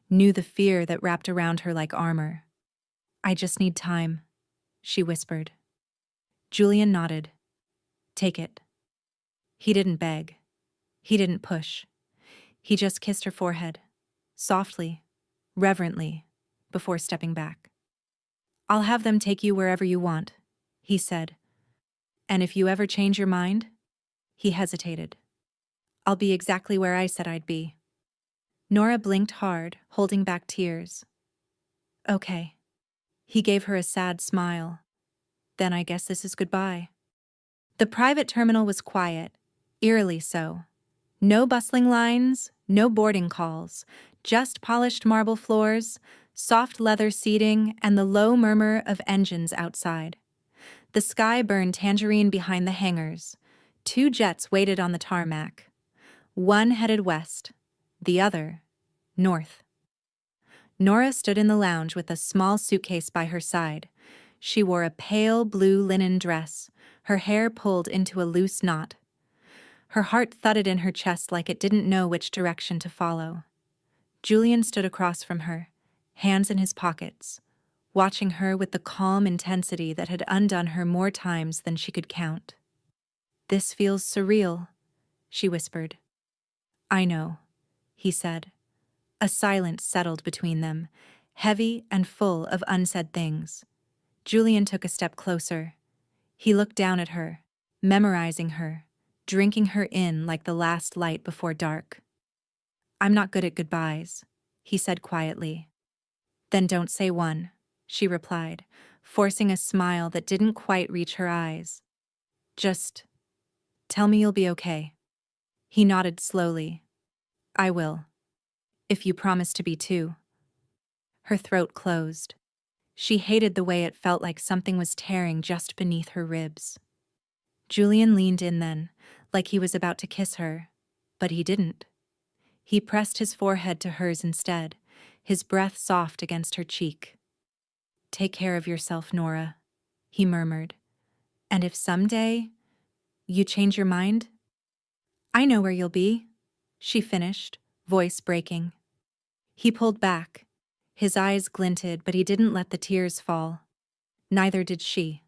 Knew the fear that wrapped around her like armor. I just need time, she whispered. Julian nodded. Take it. He didn't beg. He didn't push. He just kissed her forehead, softly, reverently, before stepping back. I'll have them take you wherever you want, he said. And if you ever change your mind, he hesitated. I'll be exactly where I said I'd be. Nora blinked hard, holding back tears. Okay. He gave her a sad smile. Then I guess this is goodbye. The private terminal was quiet, eerily so. No bustling lines, no boarding calls, just polished marble floors, soft leather seating, and the low murmur of engines outside. The sky burned tangerine behind the hangars. 2 jets waited on the tarmac. One headed west, the other north. Nora stood in the lounge with a small suitcase by her side. She wore a pale blue linen dress, her hair pulled into a loose knot. Her heart thudded in her chest like it didn't know which direction to follow. Julian stood across from her, hands in his pockets, watching her with the calm intensity that had undone her more times than she could count. This feels surreal, she whispered. I know, he said. A silence settled between them, heavy and full of unsaid things. Julian took a step closer. He looked down at her, memorizing her, drinking her in like the last light before dark. I'm not good at goodbyes, he said quietly. Then don't say one, she replied, forcing a smile that didn't quite reach her eyes. Just tell me you'll be okay. He nodded slowly. I will. If you promise to be too. Her throat closed. She hated the way it felt like something was tearing just beneath her ribs. Julian leaned in then, like he was about to kiss her, but he didn't. He pressed his forehead to hers instead, his breath soft against her cheek. Take care of yourself, Nora, he murmured. And if someday you change your mind, I know where you'll be, she finished, voice breaking. He pulled back. His eyes glinted, but he didn't let the tears fall. Neither did she.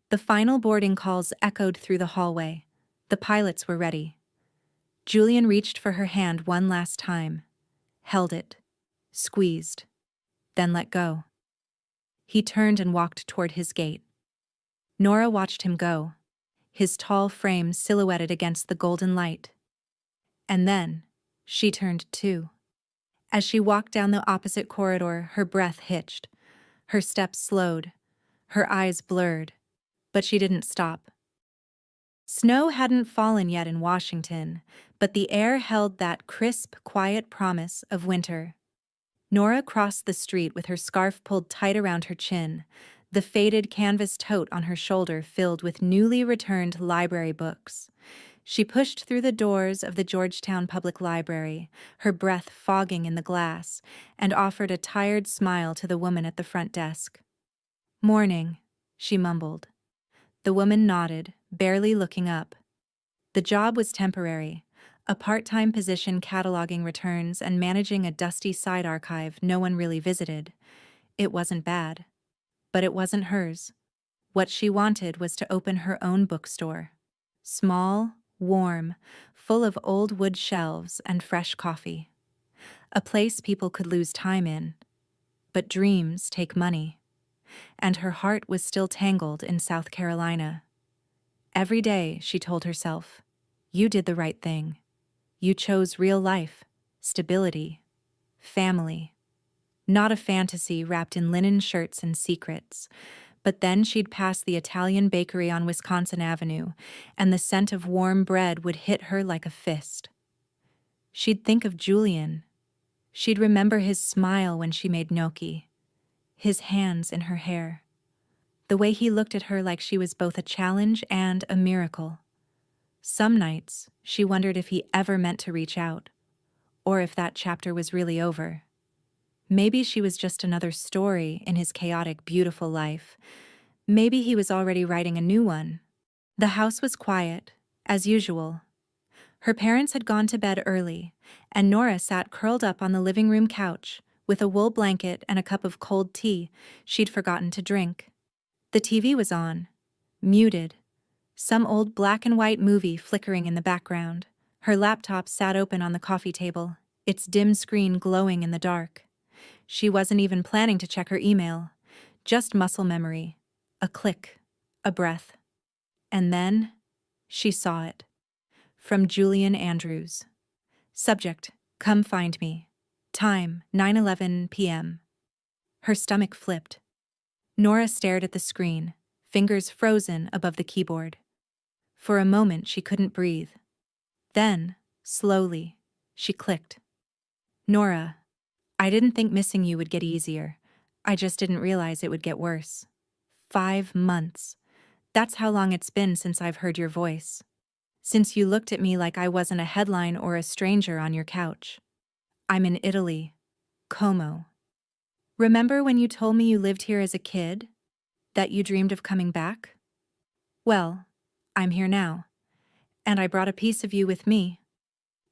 The final boarding calls echoed through the hallway. The pilots were ready. Julian reached for her hand one last time, held it, squeezed, then let go. He turned and walked toward his gate. Nora watched him go, his tall frame silhouetted against the golden light. And then, she turned too. As she walked down the opposite corridor, her breath hitched. Her steps slowed. Her eyes blurred. But she didn't stop. Snow hadn't fallen yet in Washington, but the air held that crisp, quiet promise of winter. Nora crossed the street with her scarf pulled tight around her chin, the faded canvas tote on her shoulder filled with newly returned library books. She pushed through the doors of the Georgetown Public Library, her breath fogging in the glass, and offered a tired smile to the woman at the front desk. Morning, she mumbled. The woman nodded, barely looking up. The job was temporary, a part-time position cataloging returns and managing a dusty side archive no one really visited. It wasn't bad. But it wasn't hers. What she wanted was to open her own bookstore. Small, warm, full of old wood shelves and fresh coffee. A place people could lose time in. But dreams take money. And her heart was still tangled in South Carolina. Every day, she told herself, you did the right thing. You chose real life, stability, family. not a fantasy wrapped in linen shirts and secrets. But then she'd pass the Italian bakery on Wisconsin Avenue, and the scent of warm bread would hit her like a fist. She'd think of Julian. She'd remember his smile when she made gnocchi, his hands in her hair, the way he looked at her like she was both a challenge and a miracle. Some nights, she wondered if he ever meant to reach out, or if that chapter was really over. Maybe she was just another story in his chaotic, beautiful life. Maybe he was already writing a new one. The house was quiet, as usual. Her parents had gone to bed early, and Nora sat curled up on the living room couch, with a wool blanket and a cup of cold tea she'd forgotten to drink. The TV was on, muted, some old black and white movie flickering in the background. Her laptop sat open on the coffee table, its dim screen glowing in the dark. She wasn't even planning to check her email, just muscle memory, a click, a breath. And then, she saw it. From Julian Andrews. Subject, come find me. Time, 9:11 p.m. Her stomach flipped. Nora stared at the screen, fingers frozen above the keyboard. For a moment she couldn't breathe. Then, slowly, she clicked. Nora, I didn't think missing you would get easier. I just didn't realize it would get worse. 5 months. That's how long it's been since I've heard your voice. Since you looked at me like I wasn't a headline or a stranger on your couch. I'm in Italy. Como. Remember when you told me you lived here as a kid? That you dreamed of coming back? Well, I'm here now. And I brought a piece of you with me.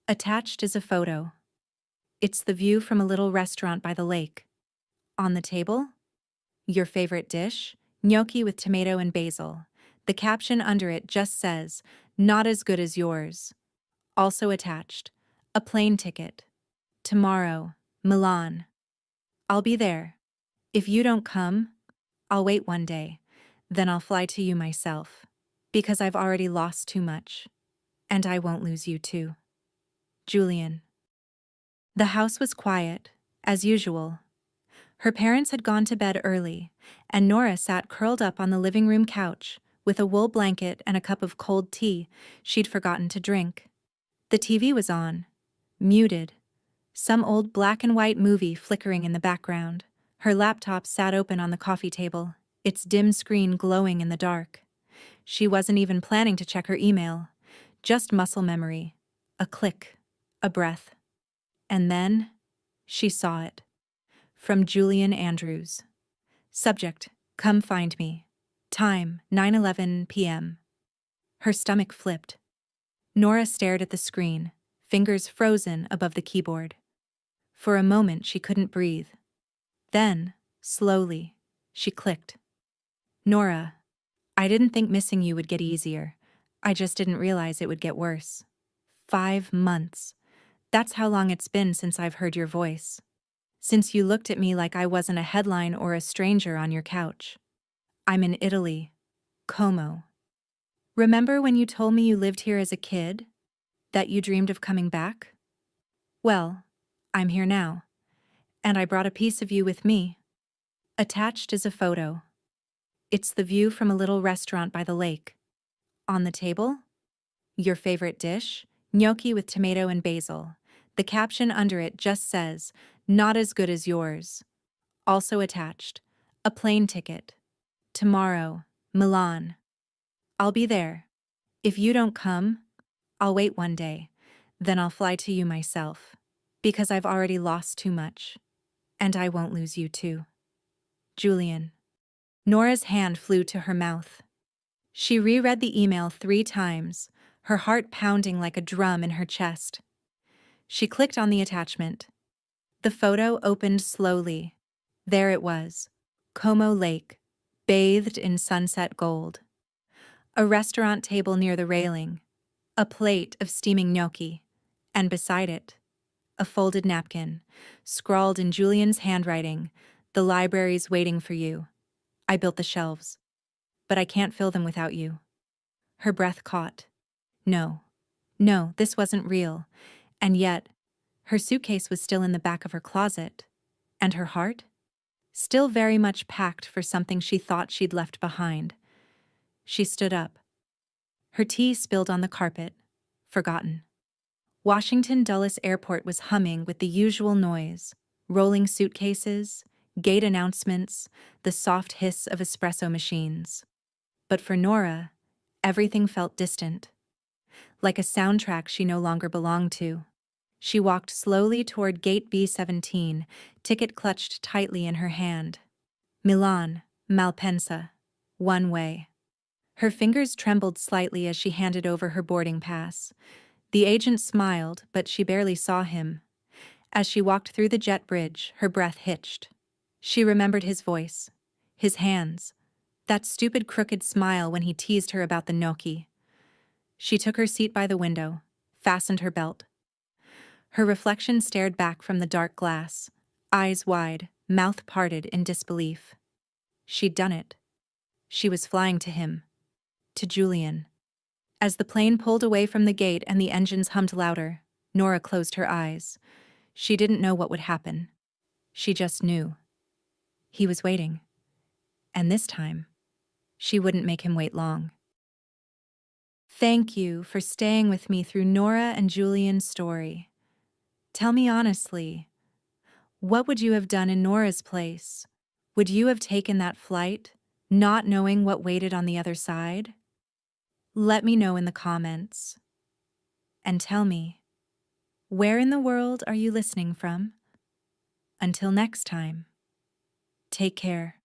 Attached is a photo. It's the view from a little restaurant by the lake. On the table? Your favorite dish? Gnocchi with tomato and basil. The caption under it just says, not as good as yours. Also attached, a plane ticket. Tomorrow, Milan. I'll be there. If you don't come, I'll wait one day. Then I'll fly to you myself. Because I've already lost too much. And I won't lose you too. Julian. The house was quiet, as usual. Her parents had gone to bed early, and Nora sat curled up on the living room couch, with a wool blanket and a cup of cold tea she'd forgotten to drink. The TV was on, muted, some old black and white movie flickering in the background. Her laptop sat open on the coffee table, its dim screen glowing in the dark. She wasn't even planning to check her email, just muscle memory, a click, a breath. And then, she saw it. From Julian Andrews. Subject, come find me. Time, 9:11 p.m. Her stomach flipped. Nora stared at the screen, fingers frozen above the keyboard. For a moment she couldn't breathe. Then, slowly, she clicked. Nora, I didn't think missing you would get easier. I just didn't realize it would get worse. 5 months. That's how long it's been since I've heard your voice. Since you looked at me like I wasn't a headline or a stranger on your couch. I'm in Italy. Como. Remember when you told me you lived here as a kid? That you dreamed of coming back? Well, I'm here now. And I brought a piece of you with me. Attached is a photo. It's the view from a little restaurant by the lake. On the table? Your favorite dish? Gnocchi with tomato and basil. The caption under it just says, not as good as yours. Also attached, a plane ticket. Tomorrow, Milan. I'll be there. If you don't come, I'll wait one day. Then I'll fly to you myself. Because I've already lost too much. And I won't lose you too. Julian. Nora's hand flew to her mouth. She reread the email 3 times, her heart pounding like a drum in her chest. She clicked on the attachment. The photo opened slowly. There it was, Como Lake, bathed in sunset gold. A restaurant table near the railing, a plate of steaming gnocchi, and beside it, a folded napkin, scrawled in Julian's handwriting, the library's waiting for you. I built the shelves, but I can't fill them without you. Her breath caught. No, this wasn't real, and yet, her suitcase was still in the back of her closet. And her heart? Still very much packed for something she thought she'd left behind. She stood up. Her tea spilled on the carpet, forgotten. Washington Dulles Airport was humming with the usual noise: rolling suitcases, gate announcements, the soft hiss of espresso machines. But for Nora, everything felt distant, like a soundtrack she no longer belonged to. She walked slowly toward gate B17, ticket clutched tightly in her hand. Milan, Malpensa, one way. Her fingers trembled slightly as she handed over her boarding pass. The agent smiled, but she barely saw him. As she walked through the jet bridge, her breath hitched. She remembered his voice, his hands, that stupid crooked smile when he teased her about the gnocchi. She took her seat by the window, fastened her belt. Her reflection stared back from the dark glass, eyes wide, mouth parted in disbelief. She'd done it. She was flying to him. To Julian. As the plane pulled away from the gate and the engines hummed louder, Nora closed her eyes. She didn't know what would happen. She just knew. He was waiting. And this time, she wouldn't make him wait long. Thank you for staying with me through Nora and Julian's story. Tell me honestly, what would you have done in Nora's place? Would you have taken that flight, not knowing what waited on the other side? Let me know in the comments. And tell me, where in the world are you listening from? Until next time, take care.